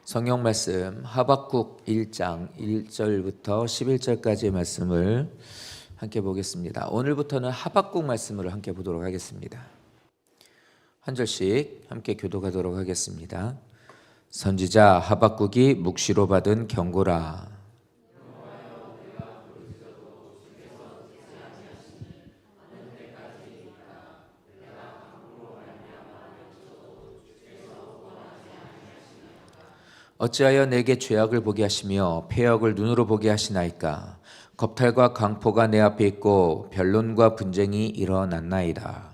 성경 말씀 하박국 1장 1절부터 11절까지의 말씀을 함께 보겠습니다. 오늘부터는 하박국 말씀을 함께 보도록 하겠습니다. 한 절씩 함께 교독하도록 하겠습니다. 선지자 하박국이 묵시로 받은 경고라. 어찌하여 내게 죄악을 보게 하시며 패역을 눈으로 보게 하시나이까. 겁탈과 강포가 내 앞에 있고 변론과 분쟁이 일어났나이다.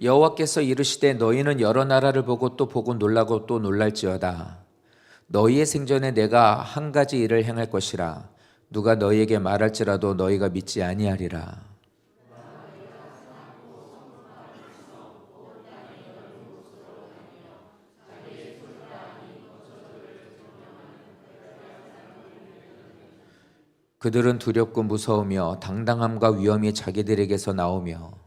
여호와께서 이르시되 너희는 여러 나라를 보고 또 보고 놀라고 또 놀랄지어다. 너희의 생전에 내가 한 가지 일을 행할 것이라. 누가 너희에게 말할지라도 너희가 믿지 아니하리라. 그들은 두렵고 무서우며 당당함과 위엄이 자기들에게서 나오며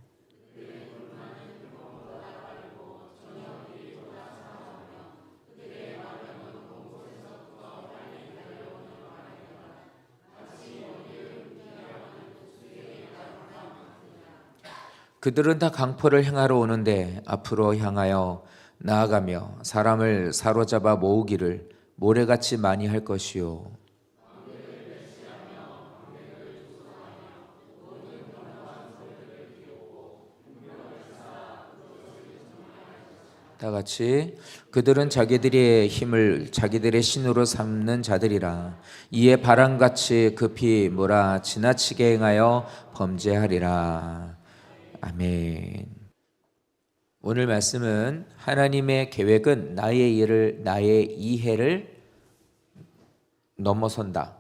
그들은 다 강포를 행하러 오는데 앞으로 향하여 나아가며 사람을 사로잡아 모으기를 모래같이 많이 할 것이요. 다 같이 그들은 자기들의 힘을 자기들의 신으로 삼는 자들이라. 이에 바람같이 급히 몰아 지나치게 행하여 범죄하리라. 아멘. 오늘 말씀은 하나님의 계획은 나의 이해를 넘어선다.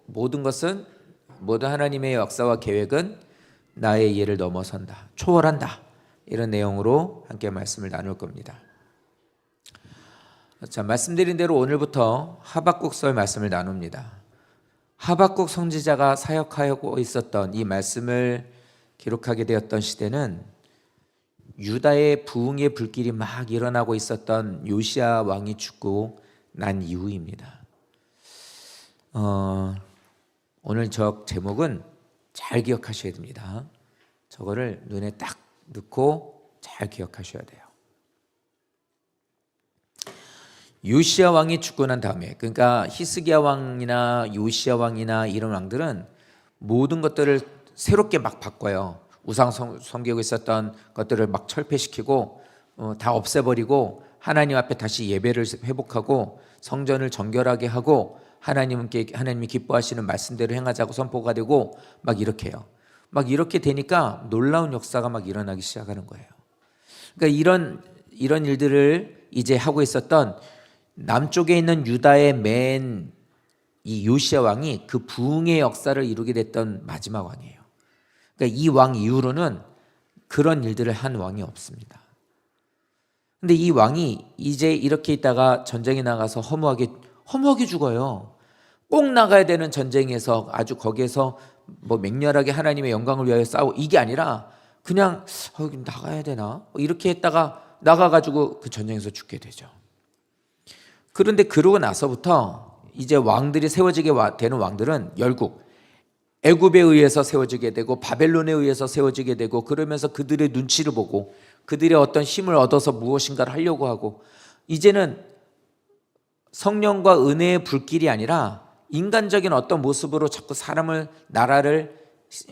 모든 하나님의 역사와 계획은 나의 이해를 넘어선다. 초월한다. 이런 내용으로 함께 말씀을 나눌 겁니다. 자, 말씀드린 대로 오늘부터 하박국서의 말씀을 나눕니다. 하박국 선지자가 사역하고 있었던 이 말씀을 기록하게 되었던 시대는 유다의 부흥의 불길이 막 일어나고 있었던 요시야 왕이 죽고 난 이후입니다. 오늘 저 제목은 잘 기억하셔야 됩니다. 저거를 눈에 딱 넣고 잘 기억하셔야 돼요. 요시야 왕이 죽고 난 다음에, 그러니까 히스기야 왕이나 요시야 왕이나 이런 왕들은 모든 것들을 새롭게 막 바꿔요. 우상 섬기고 있었던 것들을 막 철폐시키고 다 없애버리고 하나님 앞에 다시 예배를 회복하고 성전을 정결하게 하고 하나님이 기뻐하시는 말씀대로 행하자고 선포가 되고 막 이렇게 해요. 막 이렇게 되니까 놀라운 역사가 막 일어나기 시작하는 거예요. 그러니까 이런 일들을 이제 하고 있었던 남쪽에 있는 유다의 맨 이 요시야 왕이 그 부흥의 역사를 이루게 됐던 마지막 왕이에요. 그러니까 이 왕 이후로는 그런 일들을 한 왕이 없습니다. 근데 이 왕이 이제 이렇게 있다가 전쟁에 나가서 허무하게 죽어요. 꼭 나가야 되는 전쟁에서 아주 거기에서 뭐 맹렬하게 하나님의 영광을 위하여 싸우고 이게 아니라 그냥 나가야 되나? 이렇게 했다가 나가가지고 그 전쟁에서 죽게 되죠. 그런데 그러고 나서부터 이제 왕들이 세워지게 되는 왕들은 결국 애굽에 의해서 세워지게 되고 바벨론에 의해서 세워지게 되고 그러면서 그들의 눈치를 보고 그들의 어떤 힘을 얻어서 무엇인가를 하려고 하고 이제는 성령과 은혜의 불길이 아니라 인간적인 어떤 모습으로 자꾸 나라를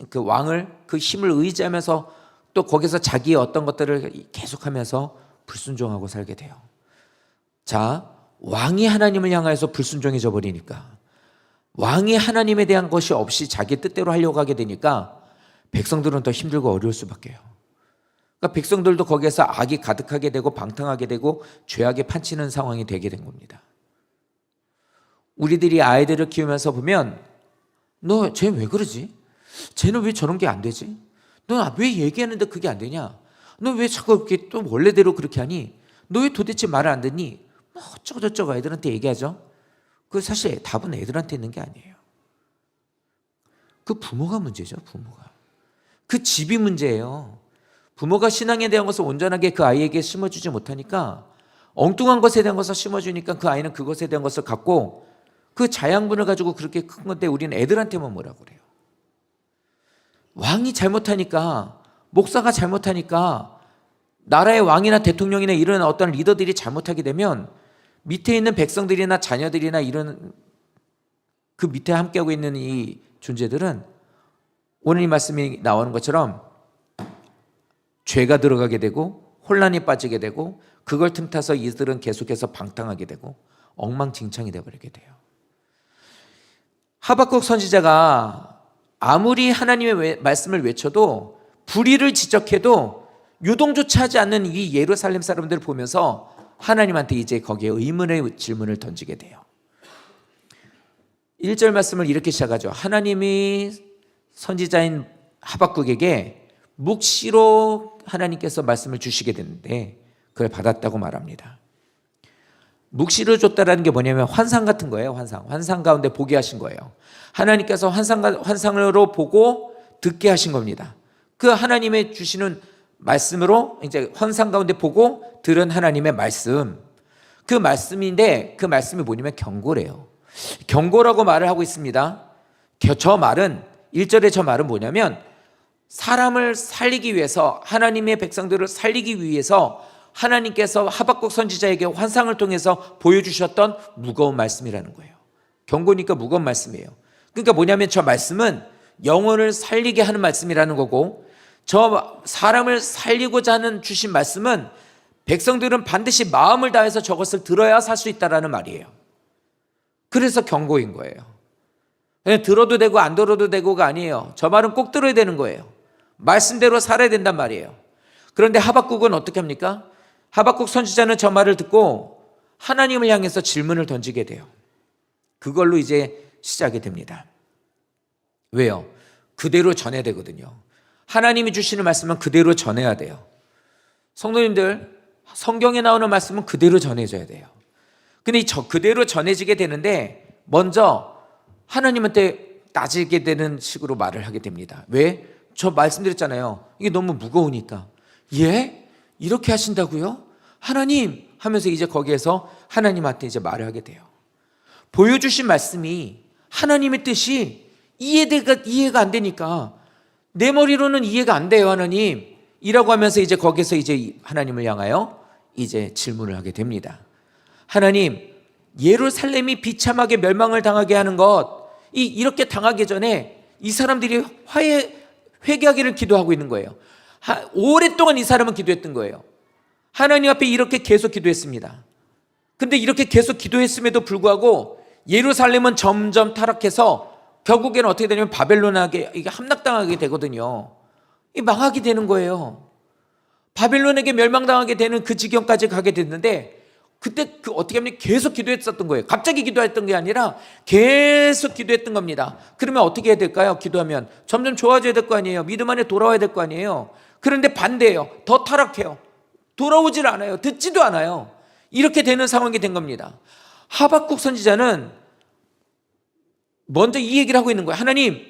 그 왕을 그 힘을 의지하면서 또 거기서 자기의 어떤 것들을 계속하면서 불순종하고 살게 돼요. 자, 왕이 하나님을 향해서 불순종해져 버리니까 왕이 하나님에 대한 것이 없이 자기 뜻대로 하려고 하게 되니까 백성들은 더 힘들고 어려울 수밖에요. 그러니까 백성들도 거기에서 악이 가득하게 되고 방탕하게 되고 죄악에 판치는 상황이 되게 된 겁니다. 우리들이 아이들을 키우면서 보면 쟤 왜 그러지? 쟤는 왜 저런 게 안 되지? 너 왜 얘기하는데 그게 안 되냐? 너 왜 자꾸 이렇게 또 원래대로 그렇게 하니? 너 왜 도대체 말을 안 듣니? 어쩌고저쩌고 애들한테 얘기하죠. 그 사실 답은 애들한테 있는 게 아니에요. 그 부모가 문제죠. 부모가. 그 집이 문제예요. 부모가 신앙에 대한 것을 온전하게 그 아이에게 심어주지 못하니까 엉뚱한 것에 대한 것을 심어주니까 그 아이는 그것에 대한 것을 갖고 그 자양분을 가지고 그렇게 큰 건데 우리는 애들한테만 뭐라고 그래요. 왕이 잘못하니까, 목사가 잘못하니까, 나라의 왕이나 대통령이나 이런 어떤 리더들이 잘못하게 되면 밑에 있는 백성들이나 자녀들이나 이런 그 밑에 함께하고 있는 이 존재들은 오늘 이 말씀이 나오는 것처럼 죄가 들어가게 되고 혼란이 빠지게 되고 그걸 틈타서 이들은 계속해서 방탕하게 되고 엉망진창이 되어버리게 돼요. 하박국 선지자가 아무리 하나님의 말씀을 외쳐도 불의를 지적해도 유동조차 하지 않는 이 예루살렘 사람들을 보면서 하나님한테 이제 거기에 의문의 질문을 던지게 돼요. 1절 말씀을 이렇게 시작하죠. 하나님이 선지자인 하박국에게 묵시로 하나님께서 말씀을 주시게 됐는데 그걸 받았다고 말합니다. 묵시를 줬다라는 게 뭐냐면 환상 같은 거예요. 환상 가운데 보게 하신 거예요. 하나님께서 환상으로 보고 듣게 하신 겁니다. 그 하나님의 주시는 말씀으로 이제 환상 가운데 보고 들은 하나님의 말씀, 그 말씀인데 그 말씀이 뭐냐면 경고래요. 경고라고 말을 하고 있습니다. 저 말은 1절의 저 말은 뭐냐면 사람을 살리기 위해서, 하나님의 백성들을 살리기 위해서 하나님께서 하박국 선지자에게 환상을 통해서 보여주셨던 무거운 말씀이라는 거예요. 경고니까 무거운 말씀이에요. 그러니까 뭐냐면 저 말씀은 영혼을 살리게 하는 말씀이라는 거고, 저 사람을 살리고자 하는 주신 말씀은 백성들은 반드시 마음을 다해서 저것을 들어야 살 수 있다는 말이에요. 그래서 경고인 거예요. 들어도 되고 안 들어도 되고가 아니에요. 저 말은 꼭 들어야 되는 거예요. 말씀대로 살아야 된단 말이에요. 그런데 하박국은 어떻게 합니까? 하박국 선지자는 저 말을 듣고 하나님을 향해서 질문을 던지게 돼요. 그걸로 이제 시작이 됩니다. 왜요? 그대로 전해야 되거든요. 하나님이 주시는 말씀은 그대로 전해야 돼요. 성도님들, 성경에 나오는 말씀은 그대로 전해져야 돼요. 근데 그대로 전해지게 되는데 먼저 하나님한테 따지게 되는 식으로 말을 하게 됩니다. 왜? 저 말씀드렸잖아요. 이게 너무 무거우니까. 예? 이렇게 하신다고요? 하나님 하면서 이제 거기에서 하나님한테 이제 말을 하게 돼요. 보여주신 말씀이 하나님의 뜻이 이해가 안 되니까 내 머리로는 이해가 안 돼요, 하나님. 이라고 하면서 이제 거기서 이제 하나님을 향하여 이제 질문을 하게 됩니다. 하나님, 예루살렘이 비참하게 멸망을 당하게 하는 것, 이렇게 당하기 전에 이 사람들이 회개하기를 기도하고 있는 거예요. 오랫동안 이 사람은 기도했던 거예요. 하나님 앞에 이렇게 계속 기도했습니다. 근데 이렇게 계속 기도했음에도 불구하고 예루살렘은 점점 타락해서 결국에는 어떻게 되냐면 바벨론에게 이게 함락당하게 되거든요. 망하게 되는 거예요. 바벨론에게 멸망당하게 되는 그 지경까지 가게 됐는데 그때 어떻게 하면 계속 기도했었던 거예요. 갑자기 기도했던 게 아니라 계속 기도했던 겁니다. 그러면 어떻게 해야 될까요? 기도하면 점점 좋아져야 될 거 아니에요. 믿음 안에 돌아와야 될 거 아니에요. 그런데 반대예요. 더 타락해요. 돌아오질 않아요. 듣지도 않아요. 이렇게 되는 상황이 된 겁니다. 하박국 선지자는 먼저 이 얘기를 하고 있는 거예요. 하나님,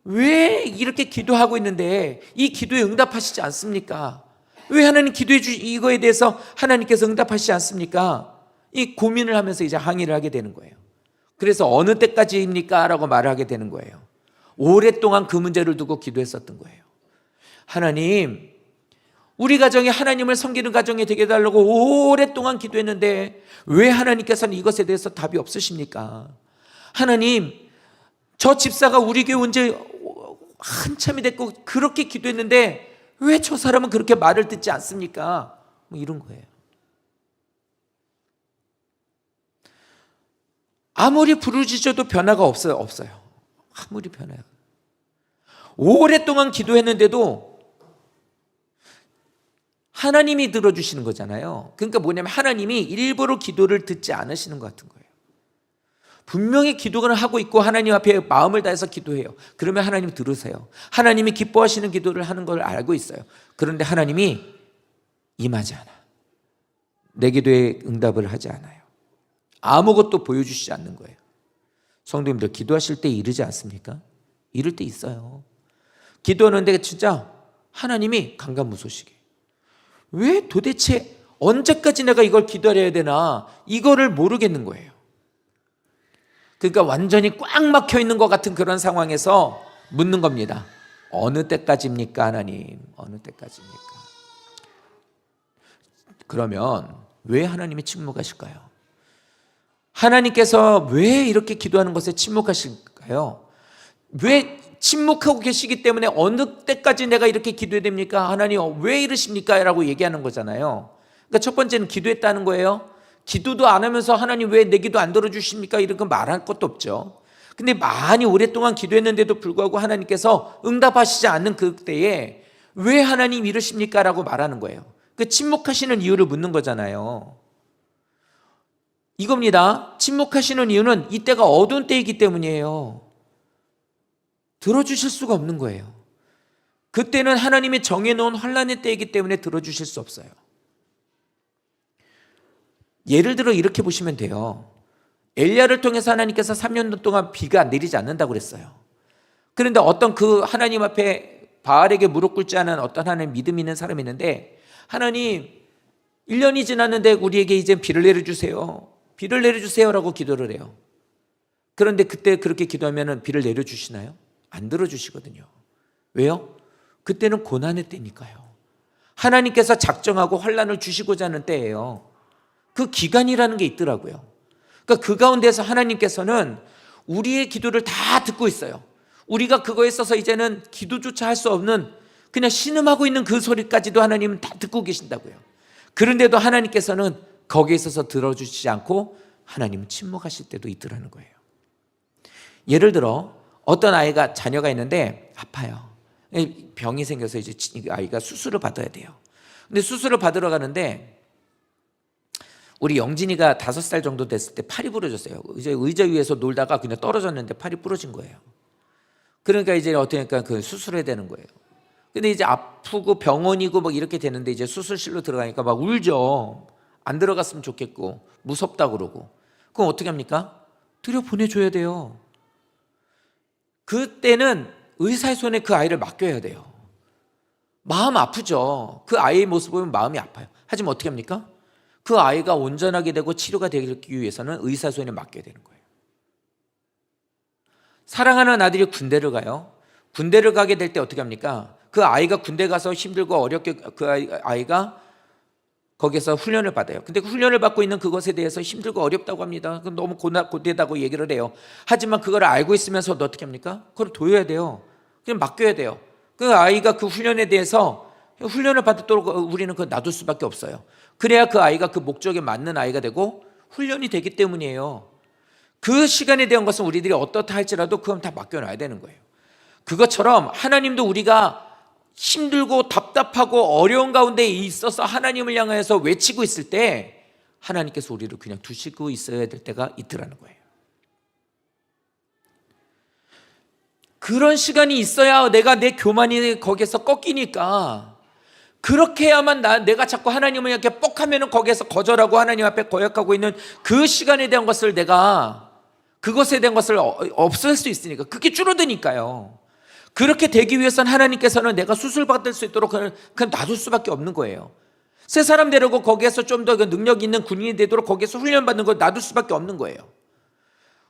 왜 이렇게 기도하고 있는데 이 기도에 응답하시지 않습니까? 왜 하나님 이거에 대해서 하나님께서 응답하시지 않습니까? 이 고민을 하면서 이제 항의를 하게 되는 거예요. 그래서 어느 때까지입니까? 라고 말을 하게 되는 거예요. 오랫동안 그 문제를 두고 기도했었던 거예요. 하나님, 우리 가정이 하나님을 섬기는 가정이 되게 해달라고 오랫동안 기도했는데 왜 하나님께서는 이것에 대해서 답이 없으십니까? 하나님, 저 집사가 우리 교회 온 지 한참이 됐고 그렇게 기도했는데 왜 저 사람은 그렇게 말을 듣지 않습니까? 뭐 이런 거예요. 아무리 부르짖어도 변화가 없어요. 아무리 변화가. 오랫동안 기도했는데도 하나님이 들어주시는 거잖아요. 그러니까 뭐냐면 하나님이 일부러 기도를 듣지 않으시는 것 같은 거예요. 분명히 기도를 하고 있고 하나님 앞에 마음을 다해서 기도해요. 그러면 하나님 들으세요. 하나님이 기뻐하시는 기도를 하는 걸 알고 있어요. 그런데 하나님이 임하지 않아. 내 기도에 응답을 하지 않아요. 아무것도 보여주시지 않는 거예요. 성도님들, 기도하실 때 이르지 않습니까? 이럴 때 있어요. 기도하는데 진짜 하나님이 강간무소식이에요. 왜 도대체 언제까지 내가 이걸 기다려야 되나, 이거를 모르겠는 거예요. 그러니까 완전히 꽉 막혀 있는 것 같은 그런 상황에서 묻는 겁니다. 어느 때까지입니까, 하나님? 어느 때까지입니까? 그러면 왜 하나님이 침묵하실까요? 하나님께서 왜 이렇게 기도하는 것에 침묵하실까요? 왜 침묵하고 계시기 때문에 어느 때까지 내가 이렇게 기도해야 됩니까? 하나님 왜 이러십니까? 라고 얘기하는 거잖아요. 그러니까 첫 번째는 기도했다는 거예요. 기도도 안 하면서 하나님 왜 내 기도 안 들어주십니까? 이렇게 말할 것도 없죠. 근데 많이 오랫동안 기도했는데도 불구하고 하나님께서 응답하시지 않는 그때에 왜 하나님 이러십니까? 라고 말하는 거예요. 그 침묵하시는 이유를 묻는 거잖아요. 이겁니다. 침묵하시는 이유는 이때가 어두운 때이기 때문이에요. 들어주실 수가 없는 거예요. 그때는 하나님이 정해놓은 환난의 때이기 때문에 들어주실 수 없어요. 예를 들어 이렇게 보시면 돼요. 엘리야를 통해서 하나님께서 3년 동안 비가 내리지 않는다고 그랬어요. 그런데 어떤 그 하나님 앞에 바알에게 무릎 꿇지 않은 어떤 하나님 믿음 있는 사람이 있는데, 하나님 1년이 지났는데 우리에게 이제 비를 내려주세요. 비를 내려주세요라고 기도를 해요. 그런데 그때 그렇게 기도하면 비를 내려주시나요? 안 들어주시거든요. 왜요? 그때는 고난의 때니까요. 하나님께서 작정하고 환난을 주시고자 하는 때예요. 그 기간이라는 게 있더라고요. 그러니까 그 가운데서 하나님께서는 우리의 기도를 다 듣고 있어요. 우리가 그거에 있어서 이제는 기도조차 할 수 없는 그냥 신음하고 있는 그 소리까지도 하나님은 다 듣고 계신다고요. 그런데도 하나님께서는 거기에 있어서 들어주시지 않고 하나님은 침묵하실 때도 있더라는 거예요. 예를 들어 어떤 아이가, 자녀가 있는데 아파요. 병이 생겨서 이제 아이가 수술을 받아야 돼요. 근데 수술을 받으러 가는데 우리 영진이가 5살 정도 됐을 때 팔이 부러졌어요. 이제 의자 위에서 놀다가 그냥 떨어졌는데 팔이 부러진 거예요. 그러니까 이제 어떠니까 그 수술해야 되는 거예요. 근데 이제 아프고 병원이고 막 이렇게 되는데 이제 수술실로 들어가니까 막 울죠. 안 들어갔으면 좋겠고 무섭다 그러고. 그럼 어떻게 합니까? 들여 보내줘야 돼요. 그때는 의사의 손에 그 아이를 맡겨야 돼요. 마음 아프죠. 그 아이의 모습 보면 마음이 아파요. 하지만 어떻게 합니까? 그 아이가 온전하게 되고 치료가 되기 위해서는 의사 손에 맡겨야 되는 거예요. 사랑하는 아들이 군대를 가요. 군대를 가게 될 때 어떻게 합니까? 그 아이가 군대 가서 힘들고 어렵게 그 아이가 거기서 훈련을 받아요. 근데 그 훈련을 받고 있는 그것에 대해서 힘들고 어렵다고 합니다. 너무 고되다고 얘기를 해요. 하지만 그걸 알고 있으면서도 어떻게 합니까? 그걸 둬야 돼요. 그냥 맡겨야 돼요. 그 아이가 그 훈련에 대해서 훈련을 받도록 우리는 그걸 놔둘 수밖에 없어요. 그래야 그 아이가 그 목적에 맞는 아이가 되고 훈련이 되기 때문이에요. 그 시간에 대한 것은 우리들이 어떻다 할지라도 그건 다 맡겨놔야 되는 거예요. 그것처럼 하나님도 우리가 힘들고 답답하고 어려운 가운데 있어서 하나님을 향해서 외치고 있을 때 하나님께서 우리를 그냥 두시고 있어야 될 때가 있더라는 거예요. 그런 시간이 있어야 내가 내 교만이 거기에서 꺾이니까, 그렇게 해야만 내가 자꾸 하나님을 이렇게 뻑하면 거기에서 거절하고 하나님 앞에 거역하고 있는 그 시간에 대한 것을 내가, 그것에 대한 것을 없앨 수 있으니까, 그게 줄어드니까요. 그렇게 되기 위해서는 하나님께서는 내가 수술받을 수 있도록 그냥 놔둘 수밖에 없는 거예요. 새 사람 되려고 거기에서 좀 더 능력 있는 군인이 되도록 거기에서 훈련받는 걸 놔둘 수밖에 없는 거예요.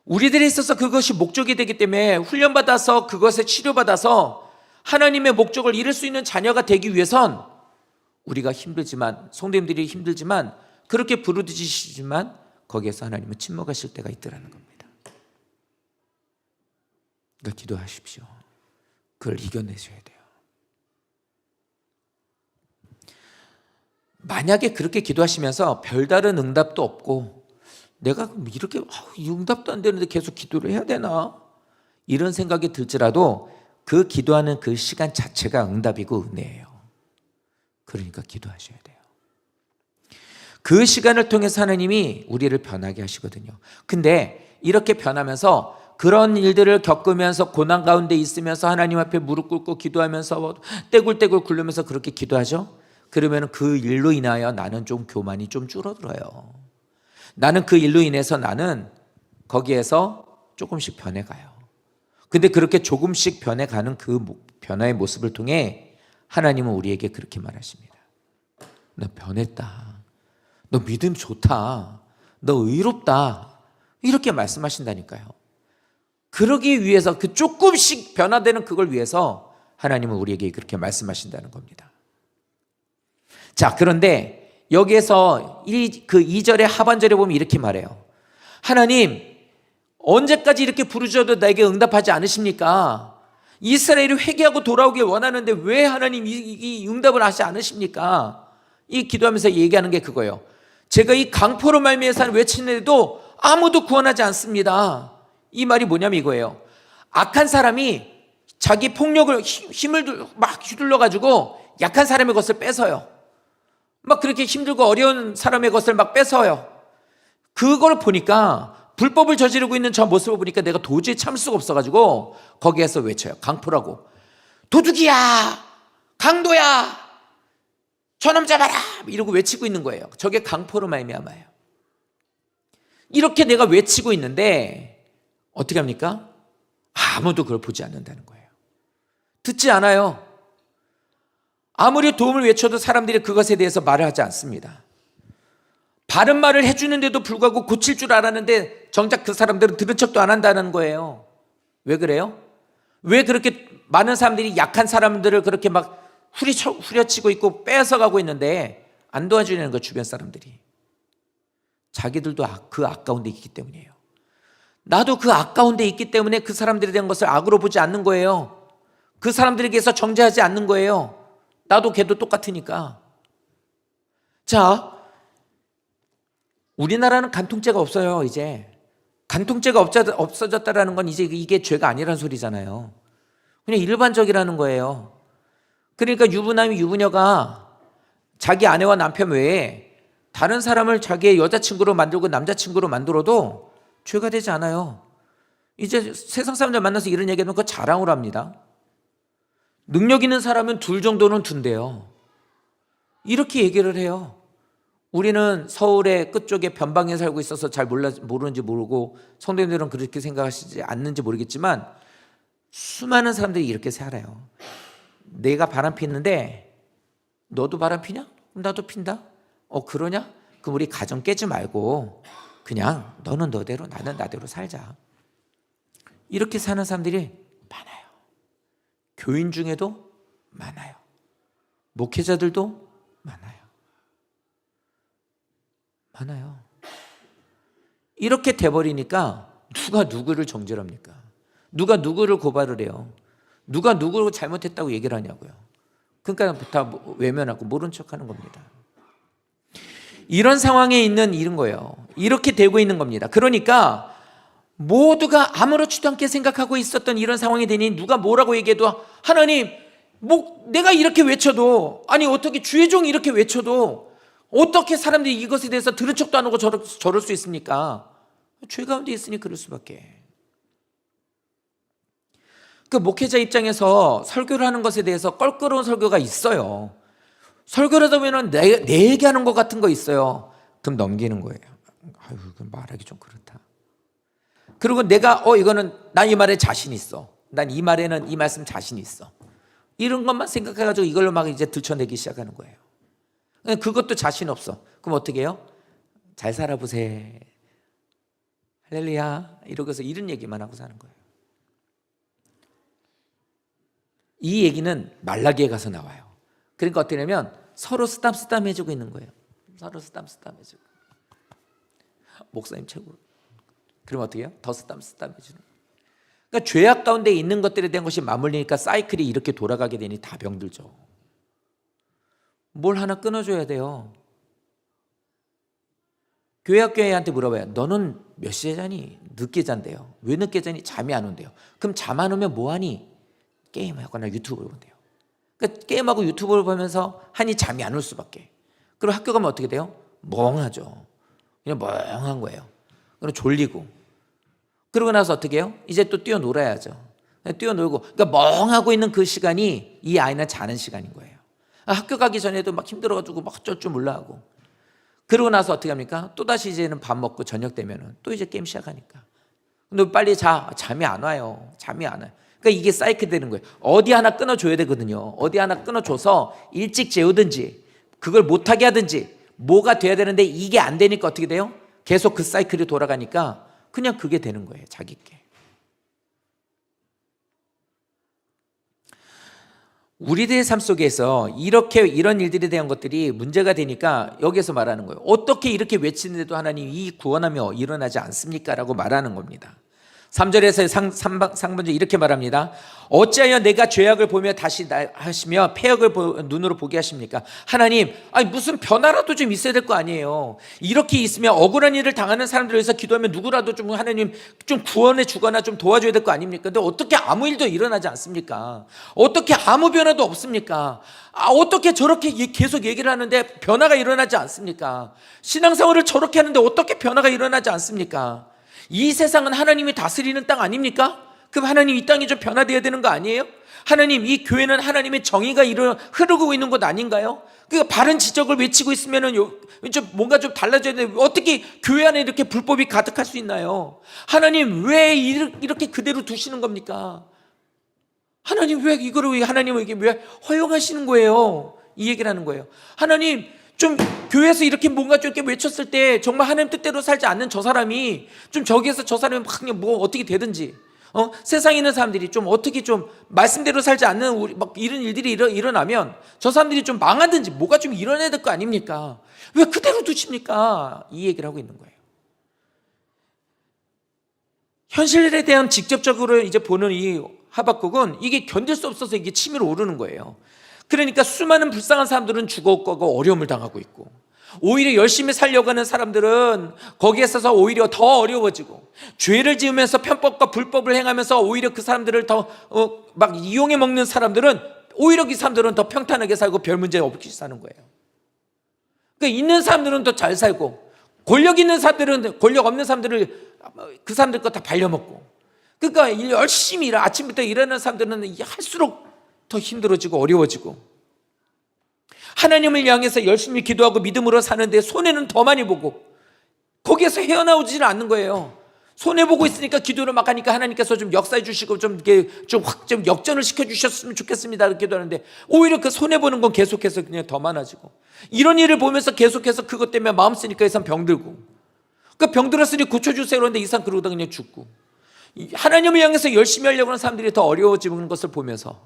우리들에 있어서 그것이 목적이 되기 때문에 훈련받아서 그것에 치료받아서 하나님의 목적을 이룰 수 있는 자녀가 되기 위해선 우리가 힘들지만, 성도님들이 힘들지만, 그렇게 부르짖으시지만 거기에서 하나님은 침묵하실 때가 있더라는 겁니다. 그러니까 기도하십시오. 그걸 이겨내셔야 돼요. 만약에 그렇게 기도하시면서 별다른 응답도 없고 내가 이렇게 응답도 안 되는데 계속 기도를 해야 되나? 이런 생각이 들지라도 그 기도하는 그 시간 자체가 응답이고 은혜예요. 그러니까 기도하셔야 돼요. 그 시간을 통해서 하나님이 우리를 변하게 하시거든요. 근데 이렇게 변하면서 그런 일들을 겪으면서 고난 가운데 있으면서 하나님 앞에 무릎 꿇고 기도하면서 떼굴떼굴 굴르면서 그렇게 기도하죠. 그러면 그 일로 인하여 나는 좀 교만이 좀 줄어들어요. 나는 그 일로 인해서 나는 거기에서 조금씩 변해가요. 근데 그렇게 조금씩 변해가는 그 변화의 모습을 통해 하나님은 우리에게 그렇게 말하십니다. 너 변했다. 너 믿음 좋다. 너 의롭다. 이렇게 말씀하신다니까요. 그러기 위해서 그 조금씩 변화되는 그걸 위해서 하나님은 우리에게 그렇게 말씀하신다는 겁니다. 자, 그런데 여기에서 그 2절의 하반절에 보면 이렇게 말해요. 하나님, 언제까지 이렇게 부르셔도 나에게 응답하지 않으십니까? 이스라엘이 회개하고 돌아오길 원하는데 왜 하나님 이 응답을 하지 않으십니까? 이 기도하면서 얘기하는 게 그거예요. 제가 이 강포로 말미암아 외치는데도 아무도 구원하지 않습니다. 이 말이 뭐냐면 이거예요. 악한 사람이 자기 폭력을 힘을 막 휘둘러 가지고 약한 사람의 것을 뺏어요. 막 그렇게 힘들고 어려운 사람의 것을 막 뺏어요. 그걸 보니까 불법을 저지르고 있는 저 모습을 보니까 내가 도저히 참을 수가 없어가지고 거기에서 외쳐요. 강포라고. 도둑이야, 강도야, 저놈 잡아라, 이러고 외치고 있는 거예요. 저게 강포로 말미암아요. 이렇게 내가 외치고 있는데 어떻게 합니까? 아무도 그걸 보지 않는다는 거예요. 듣지 않아요. 아무리 도움을 외쳐도 사람들이 그것에 대해서 말을 하지 않습니다. 바른 말을 해주는데도 불구하고 고칠 줄 알았는데 정작 그 사람들은 들은 척도 안 한다는 거예요. 왜 그래요? 왜 그렇게 많은 사람들이 약한 사람들을 그렇게 막 후려치고 있고 뺏어가고 있는데 안 도와주는 거예요, 주변 사람들이. 자기들도 그 아까운 데 있기 때문이에요. 나도 그 아까운 데 있기 때문에 그 사람들에 대한 것을 악으로 보지 않는 거예요. 그 사람들에게서 정죄하지 않는 거예요. 나도 걔도 똑같으니까. 자, 우리나라는 간통죄가 없어요. 이제 간통죄가 없어졌다라는 건 이제 이게 죄가 아니라는 소리잖아요. 그냥 일반적이라는 거예요. 그러니까 유부남이 유부녀가 자기 아내와 남편 외에 다른 사람을 자기의 여자친구로 만들고 남자친구로 만들어도 죄가 되지 않아요. 이제 세상 사람들 만나서 이런 얘기하면 그거 자랑으로 합니다. 능력 있는 사람은 둘 정도는 둔대요. 이렇게 얘기를 해요. 우리는 서울의 끝쪽에 변방에 살고 있어서 잘 모르는지 모르고 성도님들은 그렇게 생각하시지 않는지 모르겠지만 수많은 사람들이 이렇게 살아요. 내가 바람 피는데 너도 바람 피냐? 나도 핀다. 그러냐? 그럼 우리 가정 깨지 말고 그냥 너는 너대로 나는 나대로 살자. 이렇게 사는 사람들이 많아요. 교인 중에도 많아요. 목회자들도 많아요. 많아요. 이렇게 돼버리니까 누가 누구를 정죄합니까? 누가 누구를 고발을 해요? 누가 누구를 잘못했다고 얘기를 하냐고요. 그러니까 다 외면하고 모른 척하는 겁니다. 이런 상황에 있는 이런 거예요. 이렇게 되고 있는 겁니다. 그러니까 모두가 아무렇지도 않게 생각하고 있었던 이런 상황이 되니 누가 뭐라고 얘기해도 하나님, 내가 이렇게 외쳐도 아니 어떻게 주의 종이 이렇게 외쳐도 어떻게 사람들이 이것에 대해서 들은 척도 안 하고 저럴 수 있습니까? 죄 가운데 있으니 그럴 수밖에. 그 목회자 입장에서 설교를 하는 것에 대해서 껄끄러운 설교가 있어요. 설교를 하다 보면 내 얘기하는 것 같은 거 있어요. 그럼 넘기는 거예요. 아유, 말하기 좀 그렇다. 그리고 내가 이거는 난 이 말에 자신 있어. 난 이 말에는 이 말씀 자신 있어. 이런 것만 생각해가지고 이걸로 막 이제 들춰내기 시작하는 거예요. 그것도 자신 없어. 그럼 어떻게 해요? 잘 살아보세. 할렐루야. 이러고서 이런 얘기만 하고 사는 거예요. 이 얘기는 말라기에 가서 나와요. 그러니까 어떻게 하냐면 서로 쓰담쓰담 해주고 있는 거예요. 서로 쓰담쓰담 해주고. 목사님 최고. 그러면 어떻게 해요? 더 쓰담쓰담 해주는 거예요. 그러니까 죄악 가운데 있는 것들에 대한 것이 맞물리니까 사이클이 이렇게 돌아가게 되니 다 병들죠. 뭘 하나 끊어줘야 돼요. 교회학교회한테 물어봐요. 너는 몇 시에 자니? 늦게 잔대요. 왜 늦게 자니? 잠이 안 온대요. 그럼 잠 안 오면 뭐하니? 게임하거나 유튜브를 본대요. 그러니까 게임하고 유튜브를 보면서 하니 잠이 안 올 수밖에. 그리고 학교 가면 어떻게 돼요? 멍하죠. 그냥 멍한 거예요. 그리고 졸리고. 그러고 나서 어떻게 해요? 이제 또 뛰어놀아야죠. 뛰어놀고. 그러니까 멍하고 있는 그 시간이 이 아이는 자는 시간인 거예요. 학교 가기 전에도 막 힘들어가지고 막 어쩔 줄 몰라 하고. 그러고 나서 어떻게 합니까? 또다시 이제는 밥 먹고 저녁 되면은 또 이제 게임 시작하니까. 근데 빨리 자. 잠이 안 와요. 잠이 안 와요. 그러니까 이게 사이클 되는 거예요. 어디 하나 끊어줘야 되거든요. 어디 하나 끊어줘서 일찍 재우든지 그걸 못하게 하든지 뭐가 돼야 되는데 이게 안 되니까 어떻게 돼요? 계속 그 사이클이 돌아가니까 그냥 그게 되는 거예요. 자기께. 우리들의 삶 속에서 이런 일들에 대한 것들이 문제가 되니까 여기서 말하는 거예요. 어떻게 이렇게 외치는데도 하나님 이 구원하며 일어나지 않습니까? 라고 말하는 겁니다. 3절에서 상반절 이렇게 말합니다. 어찌하여 내가 죄악을 보며 다시 하시며 패역을 눈으로 보게 하십니까? 하나님, 아니 무슨 변화라도 좀 있어야 될 거 아니에요. 이렇게 있으면 억울한 일을 당하는 사람들을 위해서 기도하면 누구라도 좀 하나님 좀 구원해 주거나 좀 도와줘야 될 거 아닙니까? 근데 어떻게 아무 일도 일어나지 않습니까? 어떻게 아무 변화도 없습니까? 어떻게 저렇게 계속 얘기를 하는데 변화가 일어나지 않습니까? 신앙생활을 저렇게 하는데 어떻게 변화가 일어나지 않습니까? 이 세상은 하나님이 다스리는 땅 아닙니까? 그럼 하나님 이 땅이 좀 변화되어야 되는 거 아니에요? 하나님 이 교회는 하나님의 정의가 흐르고 있는 곳 아닌가요? 그러니까 바른 지적을 외치고 있으면은 좀 뭔가 좀 달라져야 되는데 어떻게 교회 안에 이렇게 불법이 가득할 수 있나요? 하나님 왜 이렇게 그대로 두시는 겁니까? 하나님 왜 이거를 하나님에게 왜 허용하시는 거예요? 이 얘기를 하는 거예요. 하나님 좀 교회에서 이렇게 뭔가 좀 이렇게 외쳤을 때 정말 하나님 뜻대로 살지 않는 저 사람이 좀 저기에서 저 사람이 막 그냥 뭐 어떻게 되든지 세상에 있는 사람들이 좀 어떻게 좀 말씀대로 살지 않는 우리 막 이런 일들이 일어나면 저 사람들이 좀 망하든지 뭐가 좀 일어나야 될 거 아닙니까? 왜 그대로 두십니까? 이 얘기를 하고 있는 거예요. 현실에 대한 직접적으로 이제 보는 이 하박국은 이게 견딜 수 없어서 이게 치밀어 오르는 거예요. 그러니까 수많은 불쌍한 사람들은 죽어가고 어려움을 당하고 있고 오히려 열심히 살려고 하는 사람들은 거기에 있어서 오히려 더 어려워지고 죄를 지으면서 편법과 불법을 행하면서 오히려 그 사람들을 더 막 이용해 먹는 사람들은 오히려 그 사람들은 더 평탄하게 살고 별 문제 없이 사는 거예요. 그러니까 있는 사람들은 더 잘 살고 권력 있는 사람들은 권력 없는 사람들을 그 사람들 거 다 발려먹고 그러니까 열심히 아침부터 일하는 사람들은 할수록 더 힘들어지고 어려워지고 하나님을 향해서 열심히 기도하고 믿음으로 사는데 손해는 더 많이 보고 거기에서 헤어나오지는 않는 거예요. 손해보고 있으니까 기도를 막 하니까 하나님께서 좀 역사해 주시고 좀 역전을 시켜주셨으면 좋겠습니다 이렇게 기도하는데 오히려 그 손해보는 건 계속해서 그냥 더 많아지고 이런 일을 보면서 계속해서 그것 때문에 마음 쓰니까 이 사람 병들고 그러니까 병들었으니 고쳐주세요 그러는데 이 사람 그러다 그냥 죽고 하나님을 향해서 열심히 하려고 하는 사람들이 더 어려워지는 것을 보면서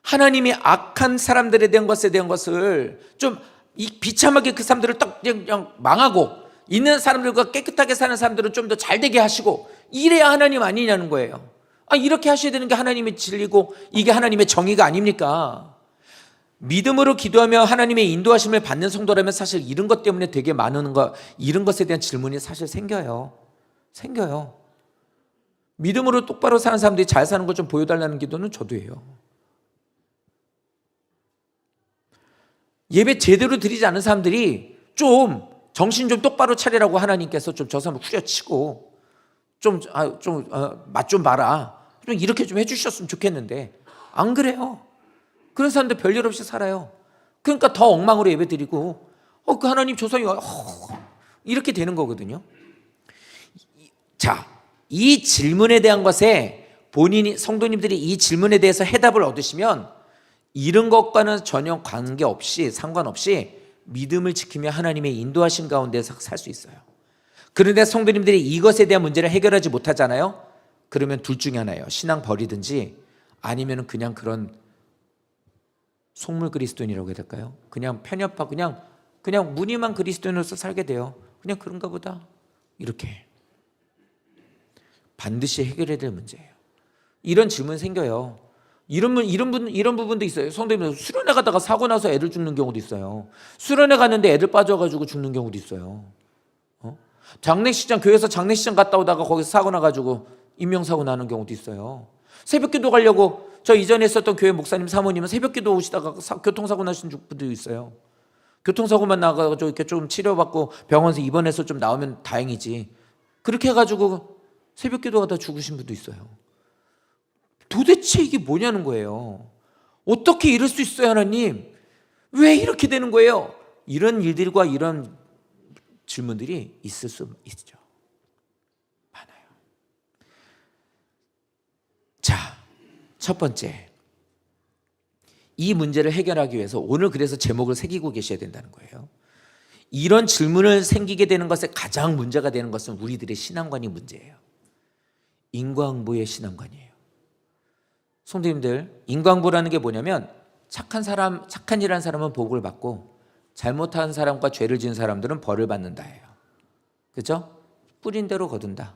하나님이 악한 사람들에 대한 것을 좀 비참하게 그 사람들을 딱 그냥 망하고 있는 사람들과 깨끗하게 사는 사람들은 좀 더 잘되게 하시고 이래야 하나님 아니냐는 거예요. 이렇게 하셔야 되는 게 하나님의 진리고 이게 하나님의 정의가 아닙니까? 믿음으로 기도하며 하나님의 인도하심을 받는 성도라면 사실 이런 것 때문에 되게 많은 이런 것에 대한 질문이 사실 생겨요. 믿음으로 똑바로 사는 사람들이 잘 사는 것 좀 보여달라는 기도는 저도 해요. 예배 제대로 드리지 않는 사람들이 좀 정신 좀 똑바로 차리라고 하나님께서 좀 저 사람을 후려치고 맛 좀 봐라 좀 이렇게 좀 해주셨으면 좋겠는데 안 그래요. 그런 사람들 별일 없이 살아요. 그러니까 더 엉망으로 예배 드리고 그 하나님 저 사람이 이렇게 되는 거거든요. 자, 이 질문에 대한 것에 본인이 성도님들이 이 질문에 대해서 해답을 얻으시면 이런 것과는 전혀 관계없이 상관없이 믿음을 지키며 하나님의 인도하신 가운데서 살 수 있어요. 그런데 성도님들이 이것에 대한 문제를 해결하지 못하잖아요. 그러면 둘 중에 하나예요. 신앙 버리든지 아니면 그냥 그런 속물 그리스도인이라고 해야 될까요? 그냥 편협하고 그냥 무늬만 그리스도인으로서 살게 돼요. 그냥 그런가 보다 이렇게 반드시 해결해야 될 문제예요. 이런 질문 생겨요. 이런 부분도 있어요. 성도님들 수련회 가다가 사고 나서 애들 죽는 경우도 있어요. 수련회 갔는데 애들 빠져가지고 죽는 경우도 있어요. 장례식장 교회에서 장례식장 갔다 오다가 거기서 사고 나가지고 인명사고 나는 경우도 있어요. 새벽기도 가려고 저 이전에 있었던 교회 목사님 사모님은 새벽기도 오시다가 교통사고 나신 분도 있어요. 교통사고만 나가지고 이렇게 좀 치료받고 병원에서 입원해서 좀 나오면 다행이지. 그렇게 해가지고 새벽기도 가다 죽으신 분도 있어요. 도대체 이게 뭐냐는 거예요. 어떻게 이럴 수 있어요, 하나님? 왜 이렇게 되는 거예요? 이런 일들과 이런 질문들이 있을 수 있죠. 많아요. 자, 첫 번째, 이 문제를 해결하기 위해서 오늘 그래서 제목을 새기고 계셔야 된다는 거예요. 이런 질문을 생기게 되는 것에 가장 문제가 되는 것은 우리들의 신앙관이 문제예요. 인과응보의 신앙관이에요. 성도님들, 인과응보라는 게 뭐냐면 착한 일한 사람은 복을 받고 잘못한 사람과 죄를 지은 사람들은 벌을 받는다예요. 그렇죠? 뿌린 대로 거둔다.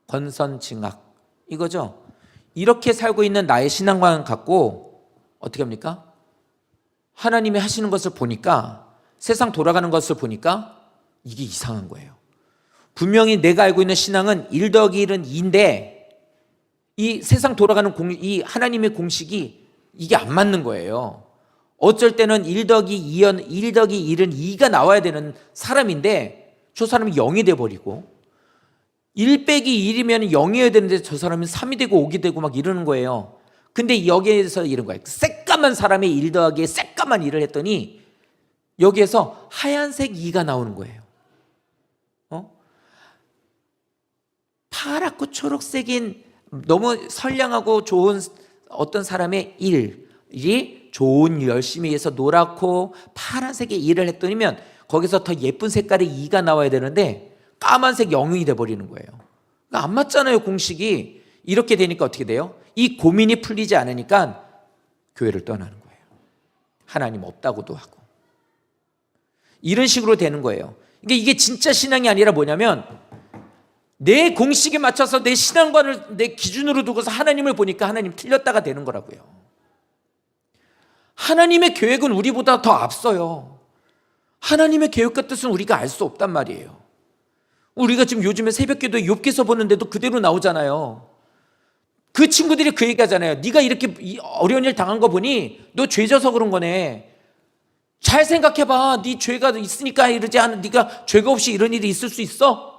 권선징악 이거죠. 이렇게 살고 있는 나의 신앙관 갖고 어떻게 합니까? 하나님이 하시는 것을 보니까, 세상 돌아가는 것을 보니까 이게 이상한 거예요. 분명히 내가 알고 있는 신앙은 1 더하기 1은 2인데 이 세상 돌아가는 이 하나님의 공식이 이게 안 맞는 거예요. 어쩔 때는 1 더하기 1은 2가 나와야 되는 사람인데 저 사람이 0이 돼버리고, 1 빼기 1이면 0이어야 되는데 저 사람은 3이 되고 5이 되고 막 이러는 거예요. 근데 여기에서 이런 거예요. 새까만 사람의 1 더하기에 새까만 1을 했더니 여기에서 하얀색 2가 나오는 거예요. 파랗고 초록색인 너무 선량하고 좋은 어떤 사람의 1이 좋은 열심히 해서 노랗고 파란색의 1을 했더니면 거기서 더 예쁜 색깔의 2가 나와야 되는데 까만색 0이 돼버리는 거예요. 그러니까 안 맞잖아요, 공식이. 이렇게 되니까 어떻게 돼요? 이 고민이 풀리지 않으니까 교회를 떠나는 거예요. 하나님 없다고도 하고. 이런 식으로 되는 거예요. 이게 진짜 신앙이 아니라 뭐냐면 내 공식에 맞춰서 내 신앙관을 내 기준으로 두고서 하나님을 보니까 하나님 틀렸다가 되는 거라고요. 하나님의 계획은 우리보다 더 앞서요. 하나님의 계획과 뜻은 우리가 알 수 없단 말이에요. 우리가 지금 요즘에 새벽기도에 욥기서 보는데도 그대로 나오잖아요. 그 친구들이 그 얘기하잖아요. 네가 이렇게 어려운 일 당한 거 보니 너 죄져서 그런 거네. 잘 생각해봐. 네 죄가 있으니까 이러지 않은, 네가 죄가 없이 이런 일이 있을 수 있어?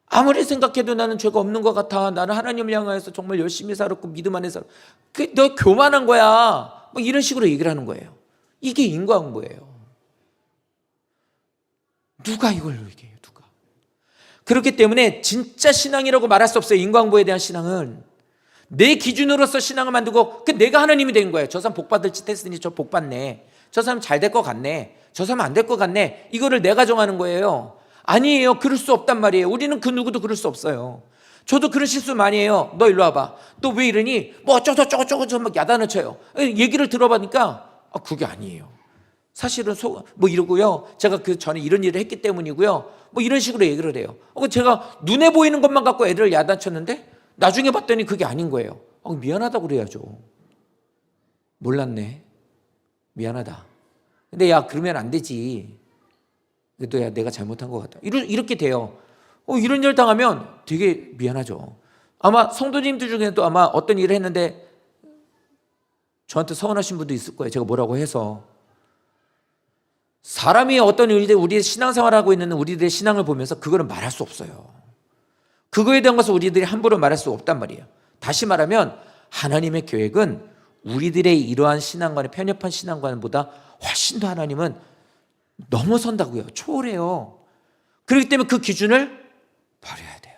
아무리 생각해도 나는 죄가 없는 것 같아. 나는 하나님을 향하여서 정말 열심히 살았고 믿음 안에 살았고. 너 교만한 거야. 뭐 이런 식으로 얘기를 하는 거예요. 이게 인과응보예요. 누가 이걸 얘기해요? 누가? 그렇기 때문에 진짜 신앙이라고 말할 수 없어요. 인과응보에 대한 신앙은 내 기준으로서 신앙을 만들고 내가 하나님이 된 거예요. 저 사람 복 받을 짓 했으니 저 복 받네. 저 사람 잘 될 것 같네. 저 사람 안 될 것 같네. 이거를 내가 정하는 거예요. 아니에요. 그럴 수 없단 말이에요. 우리는 그 누구도 그럴 수 없어요. 저도 그런 실수 많이 해요. 너 일로 와봐. 너 왜 이러니? 뭐 어쩌고 막 야단을 쳐요. 얘기를 들어보니까 그게 아니에요. 사실은 뭐 이러고요. 제가 그 전에 이런 일을 했기 때문이고요. 뭐 이런 식으로 얘기를 해요. 제가 눈에 보이는 것만 갖고 애들을 야단쳤는데 나중에 봤더니 그게 아닌 거예요. 미안하다고 그래야죠. 몰랐네. 미안하다. 근데 야, 그러면 안 되지. 그래도 야, 내가 잘못한 것 같다. 이렇게 돼요. 이런 일 당하면 되게 미안하죠. 아마 성도님들 중에도 아마 어떤 일을 했는데 저한테 서운하신 분도 있을 거예요. 제가 뭐라고 해서. 사람이 어떤 일들, 우리의 신앙생활하고 있는 우리들의 신앙을 보면서 그거는 말할 수 없어요. 그거에 대한 것을 우리들이 함부로 말할 수 없단 말이에요. 다시 말하면 하나님의 계획은 우리들의 이러한 신앙관의 편협한 신앙관보다 훨씬 더 하나님은 넘어선다고요. 초월해요. 그렇기 때문에 그 기준을 버려야 돼요.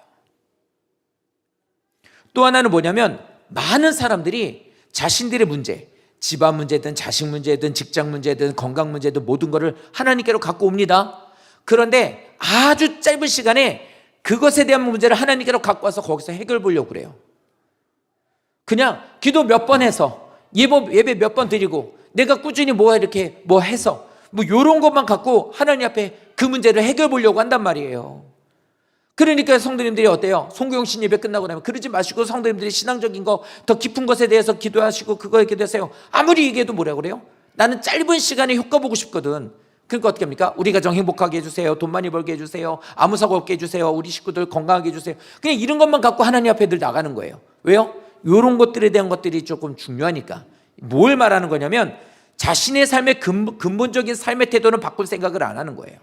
또 하나는 뭐냐면 많은 사람들이 자신들의 문제, 집안 문제든 자식 문제든 직장 문제든 건강 문제든 모든 것을 하나님께로 갖고 옵니다. 그런데 아주 짧은 시간에 그것에 대한 문제를 하나님께로 갖고 와서 거기서 해결 보려고 그래요. 그냥 기도 몇 번 해서 예배 몇 번 드리고 내가 꾸준히 이렇게 해서 이런 것만 갖고 하나님 앞에 그 문제를 해결 보려고 한단 말이에요. 그러니까 성도님들이 어때요? 송구영신 예배 끝나고 나면 그러지 마시고 성도님들이 신앙적인 거 더 깊은 것에 대해서 기도하시고 그거에 기도하세요. 아무리 얘기해도 뭐라 그래요? 나는 짧은 시간에 효과 보고 싶거든. 그러니까 어떻게 합니까? 우리 가정 행복하게 해주세요. 돈 많이 벌게 해주세요. 아무 사고 없게 해주세요. 우리 식구들 건강하게 해주세요. 그냥 이런 것만 갖고 하나님 앞에 늘 나가는 거예요. 왜요? 이런 것들에 대한 것들이 조금 중요하니까. 뭘 말하는 거냐면 자신의 삶의 근본적인 삶의 태도는 바꿀 생각을 안 하는 거예요.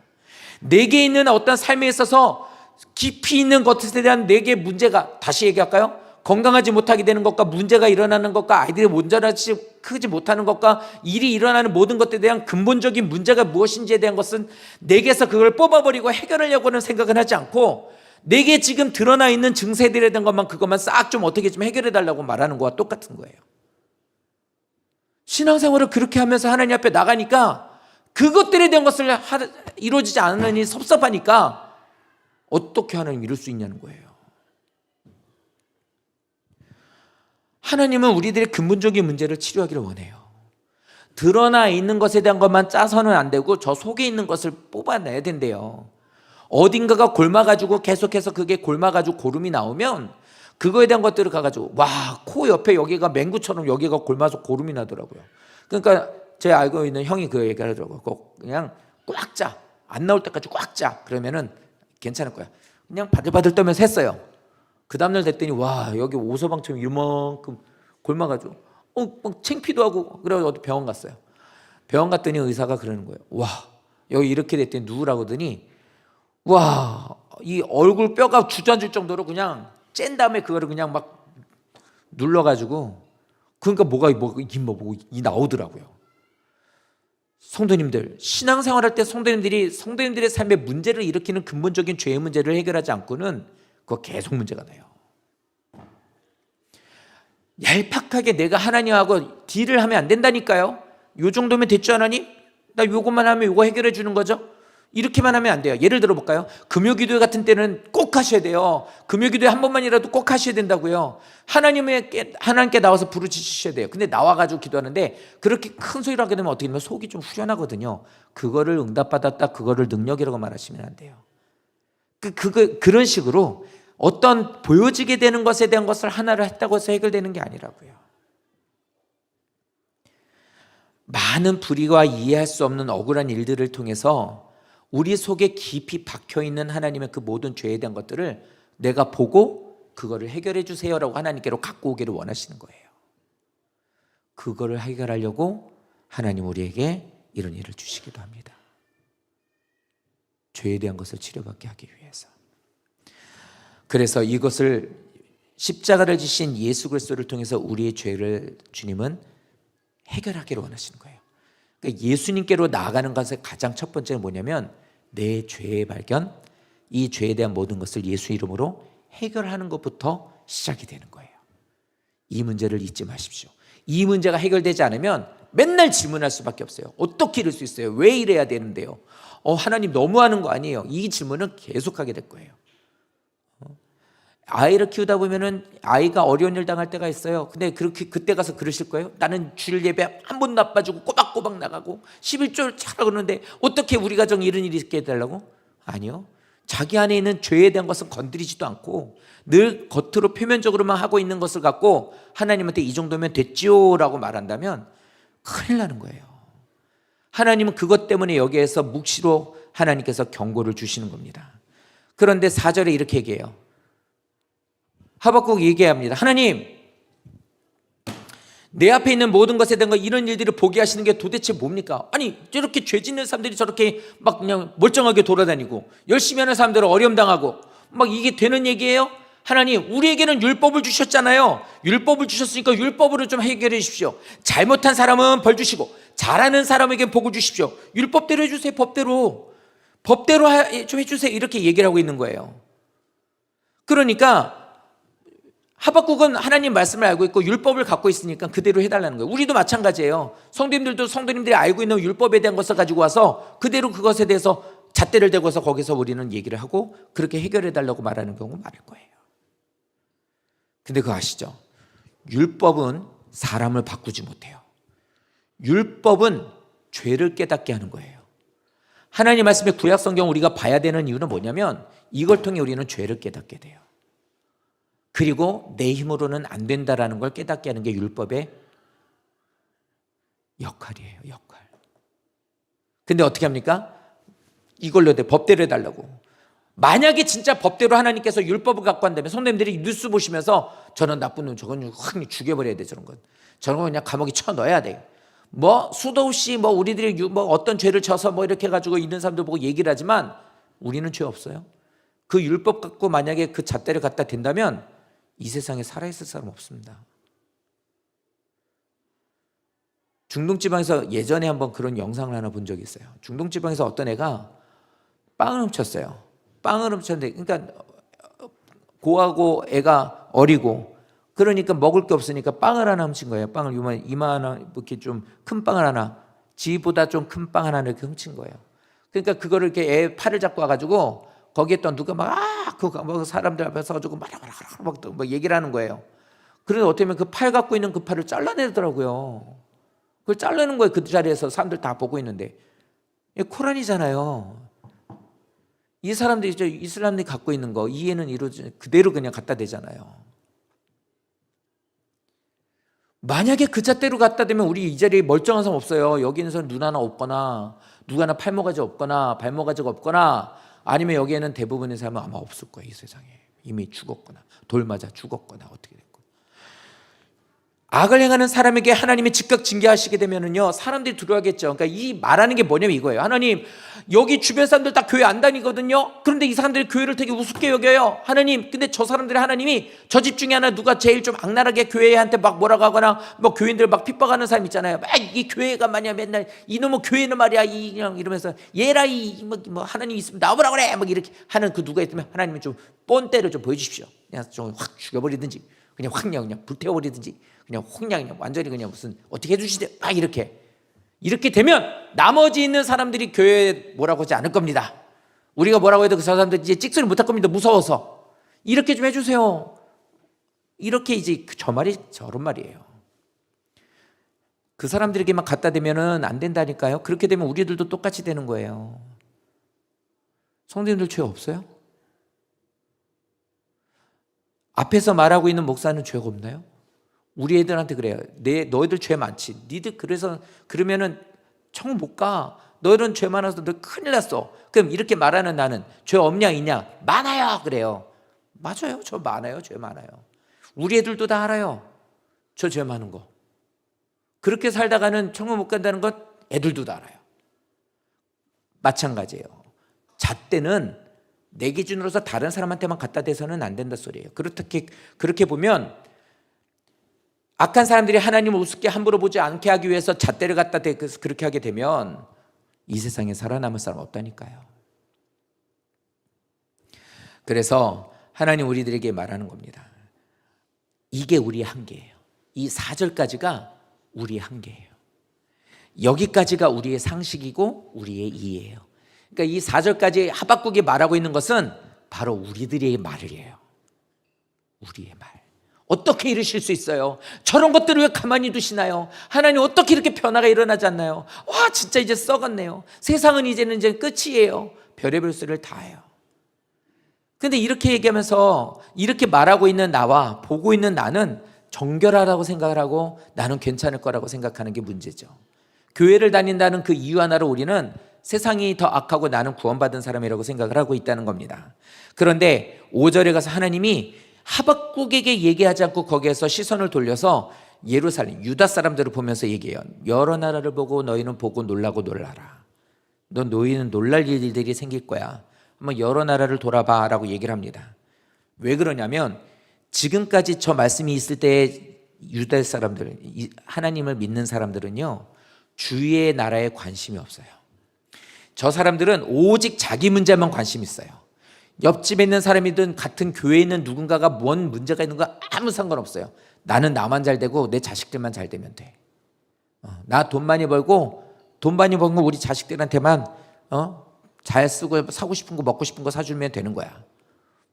내게 있는 어떤 삶에 있어서 깊이 있는 것에 대한 내게 문제가, 다시 얘기할까요? 건강하지 못하게 되는 것과 문제가 일어나는 것과 아이들이 못 자라지 크지 못하는 것과 일이 일어나는 모든 것에 대한 근본적인 문제가 무엇인지에 대한 것은 내게서 그걸 뽑아버리고 해결하려고는 생각은 하지 않고 내게 지금 드러나 있는 증세들에 대한 것만 그것만 싹 좀 어떻게 좀 해결해 달라고 말하는 거와 똑같은 거예요. 신앙생활을 그렇게 하면서 하나님 앞에 나가니까 그것들에 대한 것을 이루어지지 않으니 섭섭하니까 어떻게 하나님 이룰 수 있냐는 거예요. 하나님은 우리들의 근본적인 문제를 치료하기를 원해요. 드러나 있는 것에 대한 것만 짜서는 안 되고 저 속에 있는 것을 뽑아내야 된대요. 어딘가가 골마가지고 계속해서 그게 골마가지고 고름이 나오면 그거에 대한 것들을 가가지고 와, 코 옆에 여기가 맹구처럼 여기가 골마서 고름이 나더라고요. 그러니까 제가 알고 있는 형이 그 얘기를 하더라고요. 그냥 꽉 짜. 안 나올 때까지 꽉 짜. 그러면은 괜찮을 거야. 그냥 바들바들 떨면서 했어요. 그 다음날 됐더니 와, 여기 오서방처럼 이만큼 골마가지고 막 창피도 하고 그래서 어디 병원 갔어요. 병원 갔더니 의사가 그러는 거예요. 와, 여기 이렇게 됐더니 누구라고 하더니 와, 이 얼굴 뼈가 주저앉을 정도로 그냥 짠 다음에 그거를 그냥 막 눌러가지고 그러니까 뭐가 이 나오더라고요. 성도님들, 신앙생활할 때 성도님들의 삶의 문제를 일으키는 근본적인 죄의 문제를 해결하지 않고는 그거 계속 문제가 나요. 얄팍하게 내가 하나님하고 딜을 하면 안 된다니까요. 요 정도면 됐죠, 하나님? 나 요것만 하면 요거 해결해 주는 거죠? 이렇게만 하면 안 돼요. 예를 들어 볼까요? 금요기도 같은 때는 꼭 하셔야 돼요. 금요기도에 한 번만이라도 꼭 하셔야 된다고요. 하나님께 나와서 부르짖으셔야 돼요. 근데 나와가지고 기도하는데 그렇게 큰 소리를 하게 되면 어떻게 되면 속이 좀 후련하거든요. 그거를 응답받았다, 그거를 능력이라고 말하시면 안 돼요. 그런 식으로 어떤 보여지게 되는 것에 대한 것을 하나를 했다고 해서 해결되는 게 아니라고요. 많은 불의와 이해할 수 없는 억울한 일들을 통해서 우리 속에 깊이 박혀있는 하나님의 그 모든 죄에 대한 것들을 내가 보고 그거를 해결해 주세요라고 하나님께로 갖고 오기를 원하시는 거예요. 그거를 해결하려고 하나님 우리에게 이런 일을 주시기도 합니다. 죄에 대한 것을 치료받게 하기 위해서. 그래서 이것을 십자가를 지신 예수 그리스도를 통해서 우리의 죄를 주님은 해결하기를 원하시는 거예요. 그러니까 예수님께로 나아가는 것의 가장 첫 번째는 뭐냐면 내 죄의 발견, 이 죄에 대한 모든 것을 예수 이름으로 해결하는 것부터 시작이 되는 거예요. 이 문제를 잊지 마십시오. 이 문제가 해결되지 않으면 맨날 질문할 수밖에 없어요. 어떻게 이럴 수 있어요? 왜 이래야 되는데요? 하나님 너무하는 거 아니에요? 이 질문은 계속하게 될 거예요. 아이를 키우다 보면은 아이가 어려운 일 당할 때가 있어요. 근데 그때 가서 그러실 거예요? 나는 주일 예배 한 번도 안 빠지고 꼬박꼬박 나가고 11조 차라 그러는데 어떻게 우리 가정에 이런 일이 있게 해달라고? 아니요. 자기 안에 있는 죄에 대한 것은 건드리지도 않고 늘 겉으로 표면적으로만 하고 있는 것을 갖고 하나님한테 이 정도면 됐지요 라고 말한다면 큰일 나는 거예요. 하나님은 그것 때문에 여기에서 묵시로 하나님께서 경고를 주시는 겁니다. 그런데 4절에 이렇게 얘기해요. 하박국 얘기합니다. 하나님, 내 앞에 있는 모든 것에 대한 이런 일들을 보게 하시는 게 도대체 뭡니까? 아니, 저렇게 죄 짓는 사람들이 저렇게 막 그냥 멀쩡하게 돌아다니고 열심히 하는 사람들은 어려움 당하고 막 이게 되는 얘기예요? 하나님, 우리에게는 율법을 주셨잖아요. 율법을 주셨으니까 율법으로 좀 해결해 주십시오. 잘못한 사람은 벌 주시고 잘하는 사람에게 복을 주십시오. 율법대로 해주세요. 법대로 좀 해주세요. 이렇게 얘기를 하고 있는 거예요. 그러니까 하박국은 하나님 말씀을 알고 있고 율법을 갖고 있으니까 그대로 해달라는 거예요. 우리도 마찬가지예요. 성도님들이 알고 있는 율법에 대한 것을 가지고 와서 그대로 그것에 대해서 잣대를 대고서 거기서 우리는 얘기를 하고 그렇게 해결해달라고 말하는 경우가 많을 거예요. 근데 그거 아시죠? 율법은 사람을 바꾸지 못해요. 율법은 죄를 깨닫게 하는 거예요. 하나님 말씀의 구약 성경 우리가 봐야 되는 이유는 뭐냐면 이걸 통해 우리는 죄를 깨닫게 돼요. 그리고 내 힘으로는 안 된다라는 걸 깨닫게 하는 게 율법의 역할이에요. 역할. 근데 어떻게 합니까? 이걸로 법대로 해달라고. 만약에 진짜 법대로 하나님께서 율법을 갖고 한다면 성도님들이 뉴스 보시면서 저는 나쁜 놈 저건 확 죽여버려야 돼. 저런 건 그냥 감옥에 쳐넣어야 돼. 수도 없이 우리들이 어떤 죄를 져서 이렇게 해가지고 있는 사람들 보고 얘기를 하지만 우리는 죄 없어요. 그 율법 갖고 만약에 그 잣대를 갖다 댄다면 이 세상에 살아있을 사람 없습니다. 중동지방에서 예전에 한번 그런 영상을 하나 본 적이 있어요. 중동지방에서 어떤 애가 빵을 훔쳤어요. 빵을 훔쳤는데, 그러니까 고하고 애가 어리고, 그러니까 먹을 게 없으니까 빵을 하나 훔친 거예요. 빵을 이만한 이렇게 좀 큰 빵을 하나, 지보다 좀 큰 빵 하나 이렇게 훔친 거예요. 그러니까 그거를 이렇게 애 팔을 잡고 와가지고 거기에 또 누가 그 사람들 앞에서 가지고 막 얘기를 하는 거예요. 그래서 어떻게 보면 그 팔 갖고 있는 그 팔을 잘라내더라고요. 그걸 자르는 거예요. 그 자리에서 사람들 다 보고 있는데. 코란이잖아요. 이 사람들이 이슬람들이 갖고 있는 거 이해는 이루어지 그대로 그냥 갖다 대잖아요. 만약에 그 잣대로 갖다 대면 우리 이 자리에 멀쩡한 사람 없어요. 여기는 눈 하나 없거나 누가 하나 팔모가지 없거나 발모가지가 없거나 아니면 여기에는 대부분의 사람은 아마 없을 거예요. 이 세상에 이미 죽었거나 돌 맞아 죽었거나 어떻게 됐고. 악을 행하는 사람에게 하나님이 즉각 징계하시게 되면은요, 사람들이 두려워하겠죠. 그러니까 이 말하는 게 뭐냐면 이거예요. 하나님, 여기 주변 사람들 다 교회 안 다니거든요. 그런데 이 사람들이 교회를 되게 우습게 여겨요. 하나님, 근데 저 사람들이 하나님이 저 집 중에 하나 누가 제일 좀 악랄하게 교회한테 막 뭐라고 하거나 뭐 교인들 막 핍박하는 사람 있잖아요. 막 이 교회가 만약 맨날 이놈의 교회는 말이야 이러면서 얘라 뭐 하나님 있으면 나오라 그래 막 이렇게 하는 그 누가 있으면 하나님은 좀 뻔때를 좀 보여주십시오. 그냥 좀 확 죽여버리든지 그냥 그냥 불태워버리든지 그냥 그냥 완전히 그냥 무슨 어떻게 해주시대 막 이렇게 되면 나머지 있는 사람들이 교회에 뭐라고 하지 않을 겁니다. 우리가 뭐라고 해도 그 사람들 이제 찍소리 못할 겁니다. 무서워서. 이렇게 좀 해주세요. 이렇게 이제 저 말이 저런 말이에요. 그 사람들에게만 갖다 대면은 안 된다니까요. 그렇게 되면 우리들도 똑같이 되는 거예요. 성도님들 죄 없어요? 앞에서 말하고 있는 목사는 죄가 없나요? 우리 애들한테 그래요. 너희들 죄 많지. 니들 그러면은 청 못 가. 너희들은 죄 많아서 너 큰일 났어. 그럼 이렇게 말하는 나는 죄 없냐 있냐? 많아요. 그래요. 맞아요. 저 많아요. 죄 많아요. 우리 애들도 다 알아요. 저 죄 많은 거. 그렇게 살다가는 천국 못 간다는 것 애들도 다 알아요. 마찬가지예요. 잣대는 내 기준으로서 다른 사람한테만 갖다 대서는 안 된다 소리예요. 그렇게 보면 악한 사람들이 하나님을 우습게 함부로 보지 않게 하기 위해서 잣대를 갖다 대서 그렇게 하게 되면 이 세상에 살아남을 사람 없다니까요. 그래서 하나님 우리들에게 말하는 겁니다. 이게 우리의 한계예요. 이 4절까지가 우리의 한계예요. 여기까지가 우리의 상식이고 우리의 이해예요. 그러니까 이 4절까지 하박국이 말하고 있는 것은 바로 우리들의 말이에요. 우리의 말. 어떻게 이러실 수 있어요? 저런 것들을 왜 가만히 두시나요? 하나님 어떻게 이렇게 변화가 일어나지 않나요? 와 진짜 이제 썩었네요. 세상은 이제는 이제 끝이에요. 별의별 소리를 다 해요. 근데 이렇게 얘기하면서 이렇게 말하고 있는 나와 보고 있는 나는 정결하다고 생각을 하고 나는 괜찮을 거라고 생각하는 게 문제죠. 교회를 다닌다는 그 이유 하나로 우리는 세상이 더 악하고 나는 구원받은 사람이라고 생각을 하고 있다는 겁니다. 그런데 5절에 가서 하나님이 하박국에게 얘기하지 않고 거기에서 시선을 돌려서 예루살렘, 유다 사람들을 보면서 얘기해요. 여러 나라를 보고 너희는 보고 놀라고 놀라라. 너희는 놀랄 일들이 생길 거야. 한번 여러 나라를 돌아봐 라고 얘기를 합니다. 왜 그러냐면 지금까지 저 말씀이 있을 때 유다 사람들, 하나님을 믿는 사람들은요 주위의 나라에 관심이 없어요. 저 사람들은 오직 자기 문제만 관심 있어요. 옆집에 있는 사람이든 같은 교회에 있는 누군가가 뭔 문제가 있는 거 아무 상관없어요. 나는 나만 잘 되고 내 자식들만 잘 되면 돼. 나 돈 많이 벌고 돈 많이 버는 거 우리 자식들한테만 잘 쓰고 사고 싶은 거 먹고 싶은 거 사주면 되는 거야.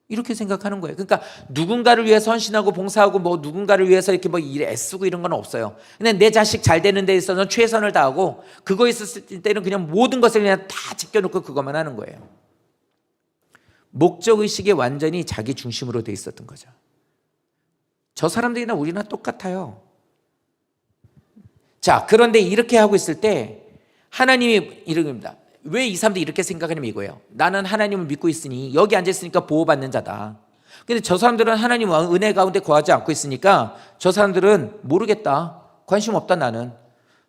이렇게 생각하는 거예요. 그러니까 누군가를 위해서 헌신하고 봉사하고 뭐 누군가를 위해서 이렇게 뭐 일에 애쓰고 이런 건 없어요. 근데 내 자식 잘 되는 데 있어서는 최선을 다하고 그거 있었을 때는 그냥 모든 것을 그냥 다 제껴놓고 그것만 하는 거예요. 목적의식이 완전히 자기 중심으로 돼 있었던 거죠. 저 사람들이나 우리나 똑같아요. 자, 그런데 이렇게 하고 있을 때 하나님이 이런 겁니다. 왜 이 사람들이 이렇게 생각하냐면 이거예요. 나는 하나님을 믿고 있으니 여기 앉아있으니까 보호받는 자다. 근데 저 사람들은 하나님 은혜 가운데 거하지 않고 있으니까 저 사람들은 모르겠다. 관심 없다 나는.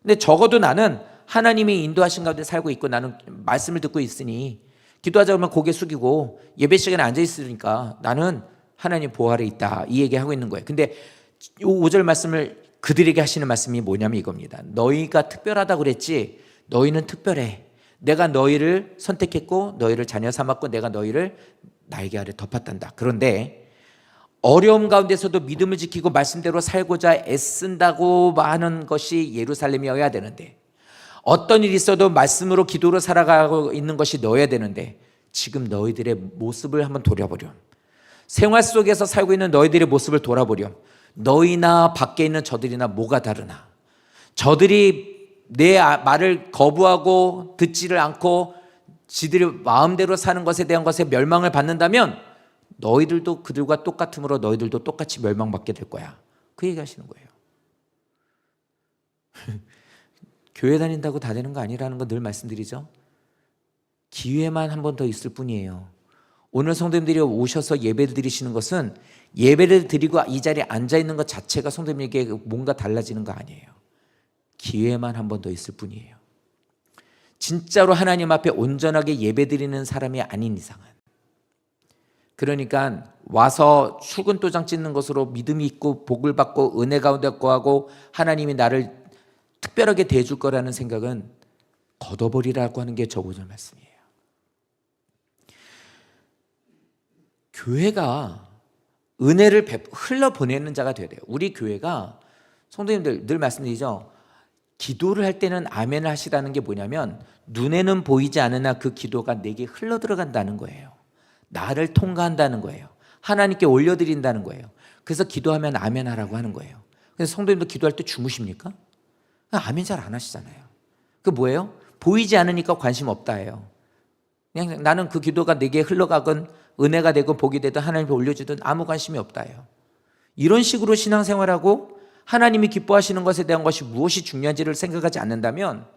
근데 적어도 나는 하나님이 인도하신 가운데 살고 있고 나는 말씀을 듣고 있으니 기도하자 그러면 고개 숙이고 예배 시간에 앉아있으니까 나는 하나님 보호 아래 있다. 이 얘기하고 있는 거예요. 근데 이 5절 말씀을 그들에게 하시는 말씀이 뭐냐면 이겁니다. 너희가 특별하다고 그랬지? 너희는 특별해. 내가 너희를 선택했고 너희를 자녀 삼았고 내가 너희를 날개 아래 덮었단다. 그런데 어려움 가운데서도 믿음을 지키고 말씀대로 살고자 애쓴다고 하는 것이 예루살렘이어야 되는데, 어떤 일이 있어도 말씀으로 기도로 살아가고 있는 것이 너여야 되는데, 지금 너희들의 모습을 한번 돌아보렴. 생활 속에서 살고 있는 너희들의 모습을 돌아보렴. 너희나 밖에 있는 저들이나 뭐가 다르나? 저들이 내 말을 거부하고 듣지를 않고 지들이 마음대로 사는 것에 대한 것에 멸망을 받는다면 너희들도 그들과 똑같으므로 너희들도 똑같이 멸망받게 될 거야. 그 얘기 하시는 거예요. 교회 다닌다고 다 되는 거 아니라는 거 늘 말씀드리죠. 기회만 한 번 더 있을 뿐이에요. 오늘 성도님들이 오셔서 예배를 드리시는 것은 예배를 드리고 이 자리에 앉아 있는 것 자체가 성도님에게 뭔가 달라지는 거 아니에요. 기회만 한 번 더 있을 뿐이에요. 진짜로 하나님 앞에 온전하게 예배 드리는 사람이 아닌 이상은, 그러니까 와서 출근 도장 찍는 것으로 믿음이 있고 복을 받고 은혜 가운데 거하고 하나님이 나를 특별하게 대해줄 거라는 생각은 걷어버리라고 하는 게 저고전 말씀이에요. 교회가 은혜를 흘러보내는 자가 되어야 돼요. 우리 교회가, 성도님들 늘 말씀드리죠. 기도를 할 때는 아멘을 하시라는 게 뭐냐면 눈에는 보이지 않으나 그 기도가 내게 흘러 들어간다는 거예요. 나를 통과한다는 거예요. 하나님께 올려드린다는 거예요. 그래서 기도하면 아멘 하라고 하는 거예요. 그래서 성도님도 기도할 때 주무십니까? 아멘 잘 안 하시잖아요. 그 뭐예요? 보이지 않으니까 관심 없다예요. 그냥 나는 그 기도가 내게 흘러가건 은혜가 되고 복이 되든 하나님께 올려주든 아무 관심이 없다예요. 이런 식으로 신앙생활하고 하나님이 기뻐하시는 것에 대한 것이 무엇이 중요한지를 생각하지 않는다면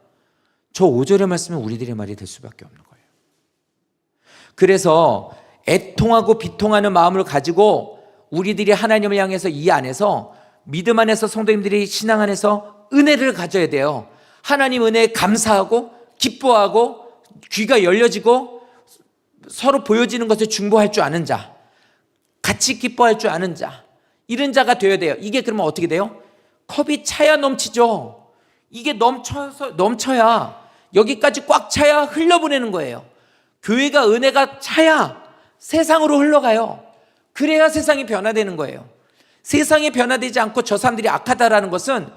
저 5절의 말씀은 우리들의 말이 될 수밖에 없는 거예요. 그래서 애통하고 비통하는 마음을 가지고 우리들이 하나님을 향해서 이 안에서 믿음 안에서 성도님들이 신앙 안에서 은혜를 가져야 돼요. 하나님 은혜에 감사하고 기뻐하고 귀가 열려지고 서로 보여지는 것에 중보할 줄 아는 자, 같이 기뻐할 줄 아는 자, 이런 자가 되어야 돼요. 이게 그러면 어떻게 돼요? 컵이 차야 넘치죠. 이게 넘쳐야 여기까지 꽉 차야 흘려보내는 거예요. 교회가 은혜가 차야 세상으로 흘러가요. 그래야 세상이 변화되는 거예요. 세상이 변화되지 않고 저 사람들이 악하다라는 것은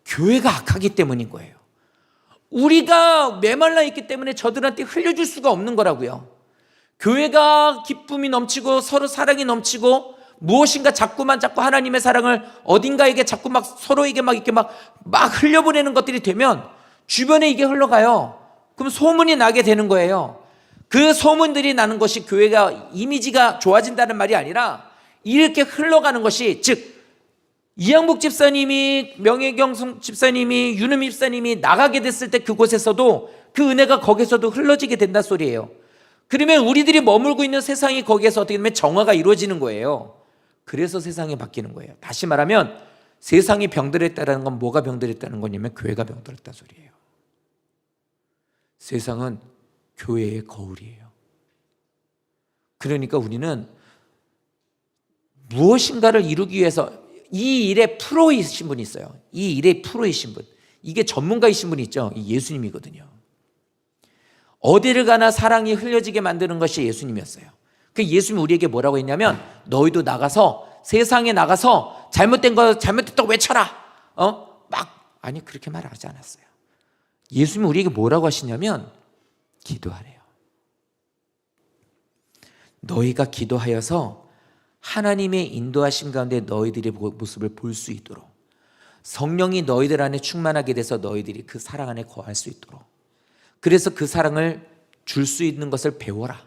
교회가 악하기 때문인 거예요. 우리가 메말라 있기 때문에 저들한테 흘려줄 수가 없는 거라고요. 교회가 기쁨이 넘치고 서로 사랑이 넘치고 무엇인가 자꾸 하나님의 사랑을 어딘가에게 자꾸 막 서로에게 막 이렇게 막 흘려보내는 것들이 되면 주변에 이게 흘러가요. 그럼 소문이 나게 되는 거예요. 그 소문들이 나는 것이 교회가 이미지가 좋아진다는 말이 아니라 이렇게 흘러가는 것이, 즉 이양복 집사님이, 명예경 집사님이, 윤음 집사님이 나가게 됐을 때 그곳에서도 그 은혜가 거기서도 흘러지게 된다 소리예요. 그러면 우리들이 머물고 있는 세상이 거기에서 어떻게 보면 정화가 이루어지는 거예요. 그래서 세상이 바뀌는 거예요. 다시 말하면 세상이 병들었다는 건 뭐가 병들었다는 거냐면 교회가 병들었다 소리예요. 세상은 교회의 거울이에요. 그러니까 우리는 무엇인가를 이루기 위해서 이 일의 프로이신 분이 있어요. 이 일의 프로이신 분, 이게 전문가이신 분이 있죠. 이 예수님이거든요. 어디를 가나 사랑이 흘려지게 만드는 것이 예수님이었어요. 그 예수님이 우리에게 뭐라고 했냐면 너희도 나가서 세상에 나가서 잘못된 거 잘못됐다고 외쳐라. 아니 그렇게 말하지 않았어요. 예수님이 우리에게 뭐라고 하시냐면 기도하래요. 너희가 기도하여서 하나님의 인도하심 가운데 너희들의 모습을 볼 수 있도록, 성령이 너희들 안에 충만하게 돼서 너희들이 그 사랑 안에 거할 수 있도록, 그래서 그 사랑을 줄 수 있는 것을 배워라,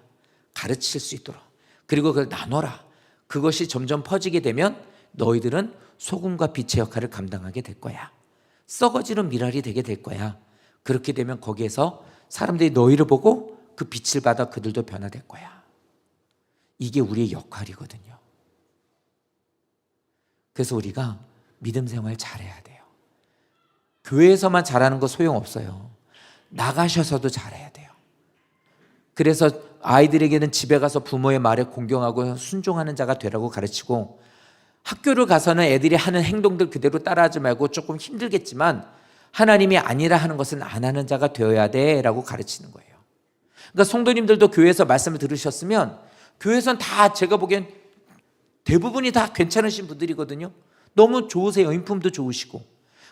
가르칠 수 있도록, 그리고 그걸 나눠라. 그것이 점점 퍼지게 되면 너희들은 소금과 빛의 역할을 감당하게 될 거야. 썩어지는 미랄이 되게 될 거야. 그렇게 되면 거기에서 사람들이 너희를 보고 그 빛을 받아 그들도 변화될 거야. 이게 우리의 역할이거든요. 그래서 우리가 믿음 생활 잘해야 돼요. 교회에서만 잘하는 거 소용없어요. 나가셔서도 잘해야 돼요. 그래서 아이들에게는 집에 가서 부모의 말에 공경하고 순종하는 자가 되라고 가르치고, 학교를 가서는 애들이 하는 행동들 그대로 따라하지 말고 조금 힘들겠지만 하나님이 아니라 하는 것은 안 하는 자가 되어야 돼라고 가르치는 거예요. 그러니까 성도님들도 교회에서 말씀을 들으셨으면 교회에서는 다 제가 보기엔 대부분이 다 괜찮으신 분들이거든요. 너무 좋으세요. 인품도 좋으시고.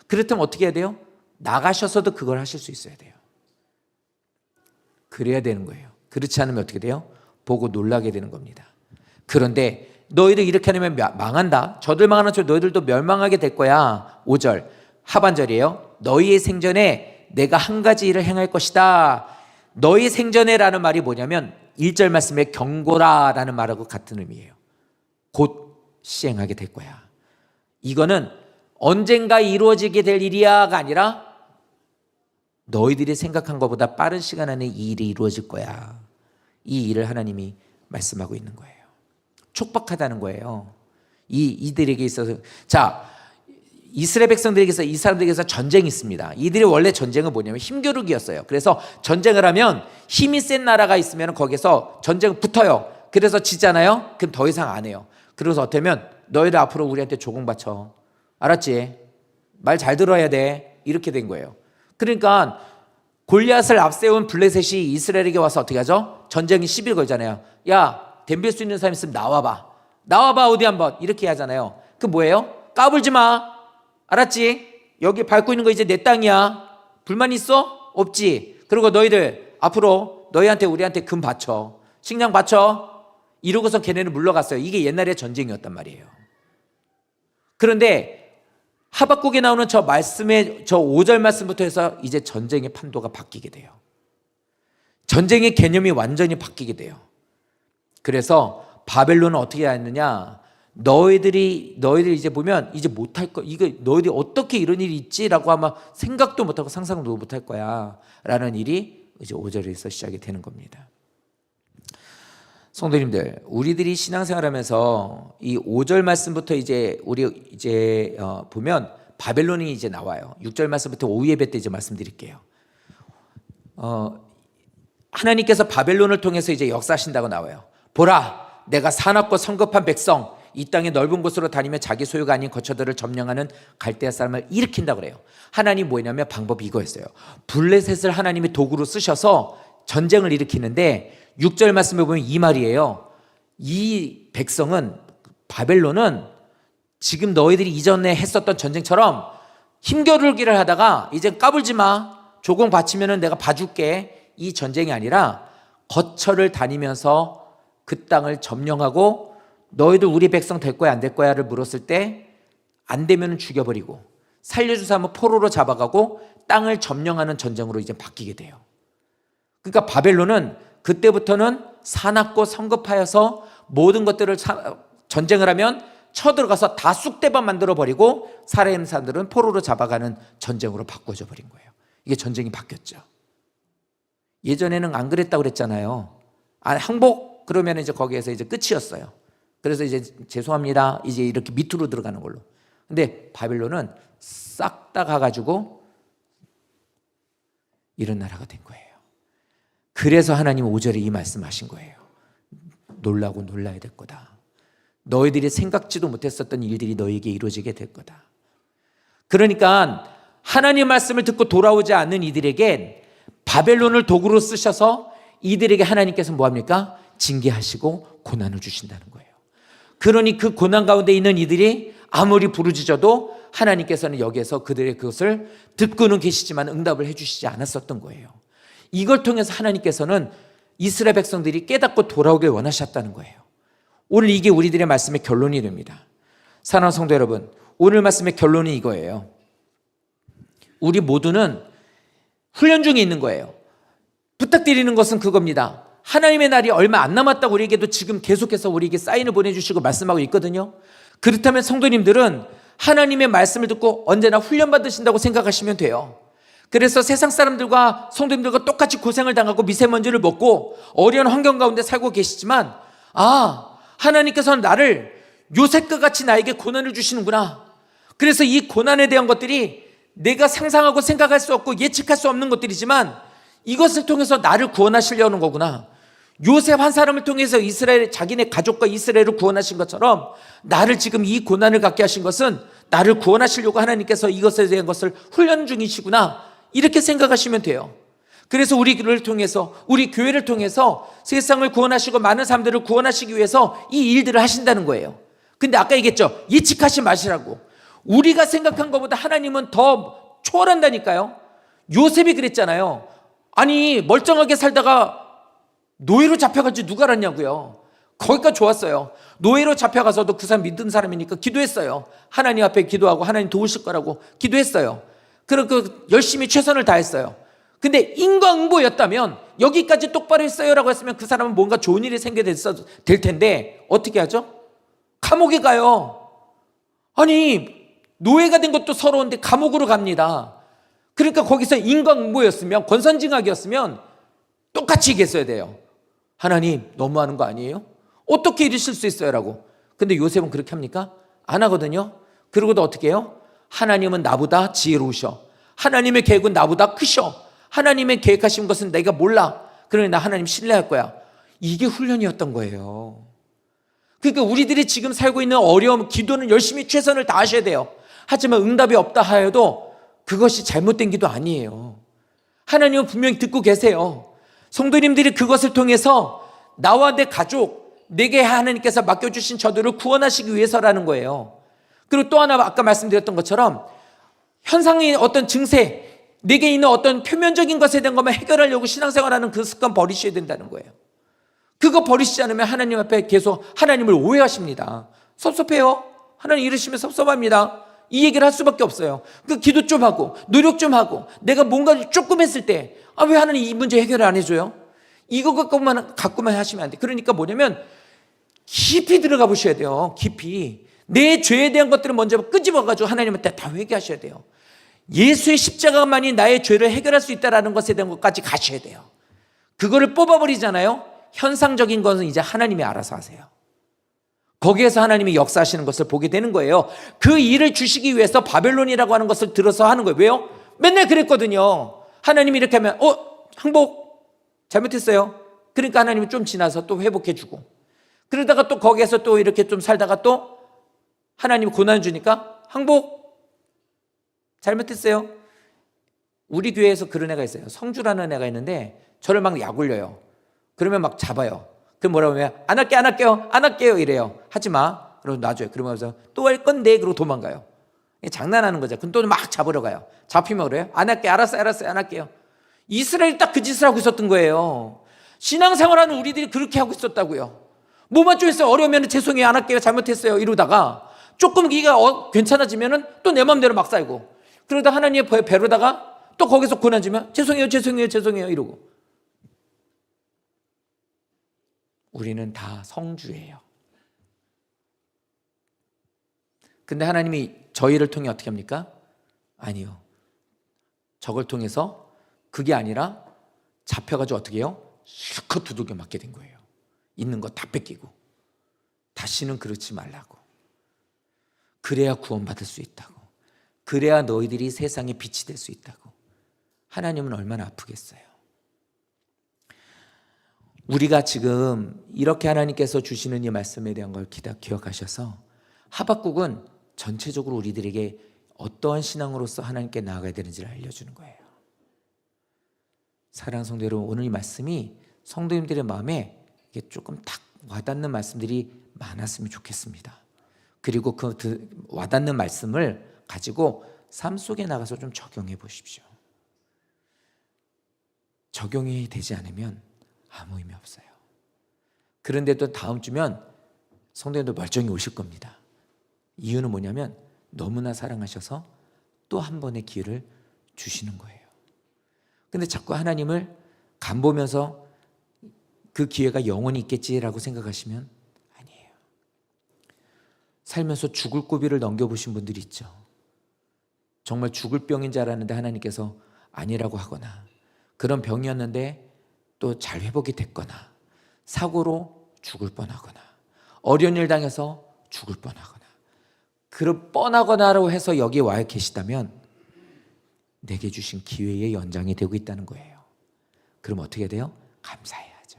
그렇다면 어떻게 해야 돼요? 나가셔서도 그걸 하실 수 있어야 돼요. 그래야 되는 거예요. 그렇지 않으면 어떻게 돼요? 보고 놀라게 되는 겁니다. 그런데 너희들 이렇게 하면 망한다. 저들 망하는 줄 너희들도 멸망하게 될 거야. 5절 하반절이에요. 너희의 생전에 내가 한 가지 일을 행할 것이다. 너희 생전에라는 말이 뭐냐면 1절 말씀에 경고라라는 말하고 같은 의미예요. 곧 시행하게 될 거야. 이거는 언젠가 이루어지게 될 일이야가 아니라 너희들이 생각한 것보다 빠른 시간 안에 이 일이 이루어질 거야. 이 일을 하나님이 말씀하고 있는 거예요. 촉박하다는 거예요. 이들에게 있어서. 자, 이스라엘 백성들에게서, 이 사람들에게서 전쟁이 있습니다. 이들의 원래 전쟁은 뭐냐면 힘겨루기였어요. 그래서 전쟁을 하면 힘이 센 나라가 있으면 거기서 전쟁 붙어요. 그래서 지잖아요. 그럼 더 이상 안 해요. 그래서 어쩌면 너희들 앞으로 우리한테 조공 바쳐. 알았지? 말 잘 들어야 돼. 이렇게 된 거예요. 그러니까 골리앗을 앞세운 블레셋이 이스라엘에게 와서 어떻게 하죠? 전쟁이 10일 걸잖아요. 야, 덤빌 수 있는 사람 있으면 나와봐. 나와봐 어디 한번. 이렇게 하잖아요. 그 뭐예요? 까불지 마. 알았지? 여기 밟고 있는 거 이제 내 땅이야. 불만 있어? 없지? 그리고 너희들 앞으로 너희한테 우리한테 금 바쳐. 식량 바쳐. 이러고서 걔네는 물러갔어요. 이게 옛날의 전쟁이었단 말이에요. 그런데 하박국에 나오는 저 말씀의 저 5절 말씀부터 해서 이제 전쟁의 판도가 바뀌게 돼요. 전쟁의 개념이 완전히 바뀌게 돼요. 그래서 바벨론은 어떻게 했느냐? 너희들이 이제 보면 이제 못할 거, 이거 너희들이 어떻게 이런 일이 있지라고 아마 생각도 못하고 상상도 못할 거야 라는 일이 이제 5절에서 시작이 되는 겁니다. 성도님들, 우리들이 신앙생활하면서 이 5절 말씀부터 이제 우리 이제 보면 바벨론이 이제 나와요. 6절 말씀부터 오후 예배 때 이제 말씀드릴게요. 하나님께서 바벨론을 통해서 이제 역사하신다고 나와요. 보라, 내가 사납고 성급한 백성, 이 땅의 넓은 곳으로 다니며 자기 소유가 아닌 거처들을 점령하는 갈대아 사람을 일으킨다고 그래요. 하나님 뭐냐면 방법이 이거였어요. 블레셋을 하나님이 도구로 쓰셔서 전쟁을 일으키는데 6절 말씀에 보면 이 말이에요. 이 백성은, 바벨론은 지금 너희들이 이전에 했었던 전쟁처럼 힘겨루기를 하다가 이제 까불지 마, 조공 바치면 내가 봐줄게, 이 전쟁이 아니라 거처를 다니면서 그 땅을 점령하고 너희들 우리 백성 될 거야 안 될 거야를 물었을 때 안 되면 죽여버리고 살려주사 하면 포로로 잡아가고 땅을 점령하는 전쟁으로 이제 바뀌게 돼요. 그러니까 바벨론은 그때부터는 사납고 성급하여서 모든 것들을 전쟁을 하면 쳐들어가서 다 쑥대밭 만들어버리고 살아있는 사람들은 포로로 잡아가는 전쟁으로 바꿔져 버린 거예요. 이게 전쟁이 바뀌었죠. 예전에는 안 그랬다고 그랬잖아요. 항복 그러면 이제 거기에서 이제 끝이었어요. 그래서 이제 죄송합니다, 이제 이렇게 밑으로 들어가는 걸로. 근데 바벨론은 싹 다 가가지고 이런 나라가 된 거예요. 그래서 하나님 5절에 이 말씀하신 거예요. 놀라고 놀라야 될 거다. 너희들이 생각지도 못했었던 일들이 너희에게 이루어지게 될 거다. 그러니까 하나님 말씀을 듣고 돌아오지 않는 이들에겐 바벨론을 도구로 쓰셔서 이들에게 하나님께서 뭐합니까? 징계하시고 고난을 주신다는 거예요. 그러니 그 고난 가운데 있는 이들이 아무리 부르짖어도 하나님께서는 여기에서 그들의 그것을 듣고는 계시지만 응답을 해주시지 않았었던 거예요. 이걸 통해서 하나님께서는 이스라엘 백성들이 깨닫고 돌아오길 원하셨다는 거예요. 오늘 이게 우리들의 말씀의 결론이 됩니다. 사랑하는 성도 여러분, 오늘 말씀의 결론이 이거예요. 우리 모두는 훈련 중에 있는 거예요. 부탁드리는 것은 그겁니다. 하나님의 날이 얼마 안 남았다고 우리에게도 지금 계속해서 우리에게 사인을 보내주시고 말씀하고 있거든요. 그렇다면 성도님들은 하나님의 말씀을 듣고 언제나 훈련받으신다고 생각하시면 돼요. 그래서 세상 사람들과 성도님들과 똑같이 고생을 당하고 미세먼지를 먹고 어려운 환경 가운데 살고 계시지만, 하나님께서는 나를 요셉과 같이 나에게 고난을 주시는구나. 그래서 이 고난에 대한 것들이 내가 상상하고 생각할 수 없고 예측할 수 없는 것들이지만 이것을 통해서 나를 구원하시려는 거구나. 요셉 한 사람을 통해서 이스라엘, 자기네 가족과 이스라엘을 구원하신 것처럼 나를 지금 이 고난을 갖게 하신 것은 나를 구원하시려고 하나님께서 이것에 대한 것을 훈련 중이시구나, 이렇게 생각하시면 돼요. 그래서 우리를 통해서, 우리 교회를 통해서 세상을 구원하시고 많은 사람들을 구원하시기 위해서 이 일들을 하신다는 거예요. 근데 아까 얘기했죠, 예측하지 마시라고. 우리가 생각한 것보다 하나님은 더 초월한다니까요. 요셉이 그랬잖아요. 아니, 멀쩡하게 살다가 노예로 잡혀가지고 누가 알았냐고요. 거기까지 좋았어요. 노예로 잡혀가서도 그 사람 믿는 사람이니까 기도했어요. 하나님 앞에 기도하고 하나님 도우실 거라고 기도했어요. 그리고 열심히 최선을 다했어요. 근데 인과응보였다면, 여기까지 똑바로 했어요라고 했으면 그 사람은 뭔가 좋은 일이 생겨야 될 텐데 어떻게 하죠? 감옥에 가요. 아니, 노예가 된 것도 서러운데 감옥으로 갑니다. 그러니까 거기서 인과응보였으면, 권선징악이었으면 똑같이 얘기했어야 돼요. 하나님, 너무하는 거 아니에요? 어떻게 이러실 수 있어요? 라고. 근데 요셉은 그렇게 합니까? 안 하거든요. 그러고도 어떻게 해요? 하나님은 나보다 지혜로우셔. 하나님의 계획은 나보다 크셔. 하나님의 계획하신 것은 내가 몰라. 그러니 나 하나님 신뢰할 거야. 이게 훈련이었던 거예요. 그러니까 우리들이 지금 살고 있는 어려움, 기도는 열심히 최선을 다하셔야 돼요. 하지만 응답이 없다 하여도 그것이 잘못된 기도 아니에요. 하나님은 분명히 듣고 계세요. 성도님들이 그것을 통해서 나와 내 가족, 내게 하나님께서 맡겨주신 저들을 구원하시기 위해서라는 거예요. 그리고 또 하나, 아까 말씀드렸던 것처럼 현상의 어떤 증세, 내게 있는 어떤 표면적인 것에 대한 것만 해결하려고 신앙생활하는 그 습관 버리셔야 된다는 거예요. 그거 버리시지 않으면 하나님 앞에 계속 하나님을 오해하십니다. 섭섭해요. 하나님 이러시면 섭섭합니다. 이 얘기를 할 수밖에 없어요. 그 기도 좀 하고 노력 좀 하고 내가 뭔가를 조금 했을 때, 왜 하나님 이 문제 해결을 안 해줘요? 이거 갖고만 하시면 안 돼. 그러니까 뭐냐면 깊이 들어가 보셔야 돼요. 깊이. 내 죄에 대한 것들을 먼저 끄집어가지고 하나님한테 다 회개하셔야 돼요. 예수의 십자가만이 나의 죄를 해결할 수 있다는 것에 대한 것까지 가셔야 돼요. 그거를 뽑아버리잖아요. 현상적인 것은 이제 하나님이 알아서 하세요. 거기에서 하나님이 역사하시는 것을 보게 되는 거예요. 그 일을 주시기 위해서 바벨론이라고 하는 것을 들어서 하는 거예요. 왜요? 맨날 그랬거든요. 하나님이 이렇게 하면 항복 잘못했어요. 그러니까 하나님이 좀 지나서 또 회복해 주고, 그러다가 또 거기에서 또 이렇게 좀 살다가 또 하나님이 고난 주니까 항복 잘못했어요. 우리 교회에서 그런 애가 있어요. 성주라는 애가 있는데 저를 막 약올려요. 그러면 막 잡아요. 그럼 뭐라고 하면 안 할게요 이래요. 하지 마. 그러고 놔줘요. 그러면서 또 할 건데 그러고 도망가요. 장난하는 거죠. 그럼 또 막 잡으러 가요. 잡히면 그래요. 안 할게. 알았어요. 안 할게요. 이스라엘이 딱 그 짓을 하고 있었던 거예요. 신앙생활하는 우리들이 그렇게 하고 있었다고요. 뭐만 좀 있어요. 어려우면 죄송해요. 안 할게요. 잘못했어요. 이러다가 조금 기가 괜찮아지면은 또 내 마음대로 막 살고, 그러다 하나님의 배로다가 또 거기서 고난 주면 죄송해요 이러고. 우리는 다 성주예요. 근데 하나님이 저희를 통해 어떻게 합니까? 아니요. 저걸 통해서 그게 아니라 잡혀가지고 어떻게 해요? 실컷 두들겨 맞게 된 거예요. 있는 거 다 뺏기고. 다시는 그렇지 말라고. 그래야 구원받을 수 있다고. 그래야 너희들이 세상에 빛이 될 수 있다고. 하나님은 얼마나 아프겠어요. 우리가 지금 이렇게 하나님께서 주시는 이 말씀에 대한 걸 기억하셔서 하박국은 전체적으로 우리들에게 어떠한 신앙으로서 하나님께 나아가야 되는지를 알려주는 거예요. 사랑하는 성도 여러분, 오늘 이 말씀이 성도님들의 마음에 조금 딱 와닿는 말씀들이 많았으면 좋겠습니다. 그리고 그 와닿는 말씀을 가지고 삶 속에 나가서 좀 적용해 보십시오. 적용이 되지 않으면 아무 의미 없어요. 그런데 또 다음 주면 성도님도 멀쩡히 오실 겁니다. 이유는 뭐냐면 너무나 사랑하셔서 또 한 번의 기회를 주시는 거예요. 근데 자꾸 하나님을 간보면서 그 기회가 영원히 있겠지라고 생각하시면 아니에요. 살면서 죽을 고비를 넘겨보신 분들이 있죠. 정말 죽을 병인 줄 알았는데 하나님께서 아니라고 하거나, 그런 병이었는데 또 잘 회복이 됐거나, 사고로 죽을 뻔하거나, 어려운 일 당해서 죽을 뻔하거나, 그런 뻔하거나라고 해서 여기에 와 계시다면 내게 주신 기회의 연장이 되고 있다는 거예요. 그럼 어떻게 돼요? 감사해야죠.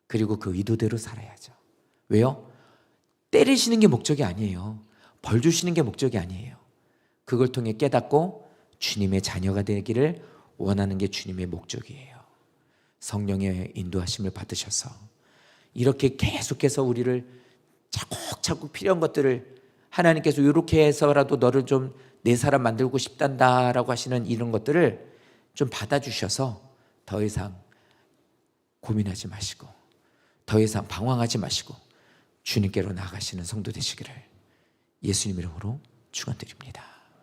그리고 그 의도대로 살아야죠. 왜요? 때리시는 게 목적이 아니에요. 벌 주시는 게 목적이 아니에요. 그걸 통해 깨닫고 주님의 자녀가 되기를 원하는 게 주님의 목적이에요. 성령의 인도하심을 받으셔서 이렇게 계속해서 우리를 차곡차곡 필요한 것들을 하나님께서 이렇게 해서라도 너를 좀 내 사람 만들고 싶단다라고 하시는 이런 것들을 좀 받아주셔서 더 이상 고민하지 마시고 더 이상 방황하지 마시고 주님께로 나아가시는 성도 되시기를 예수님 이름으로 축원드립니다.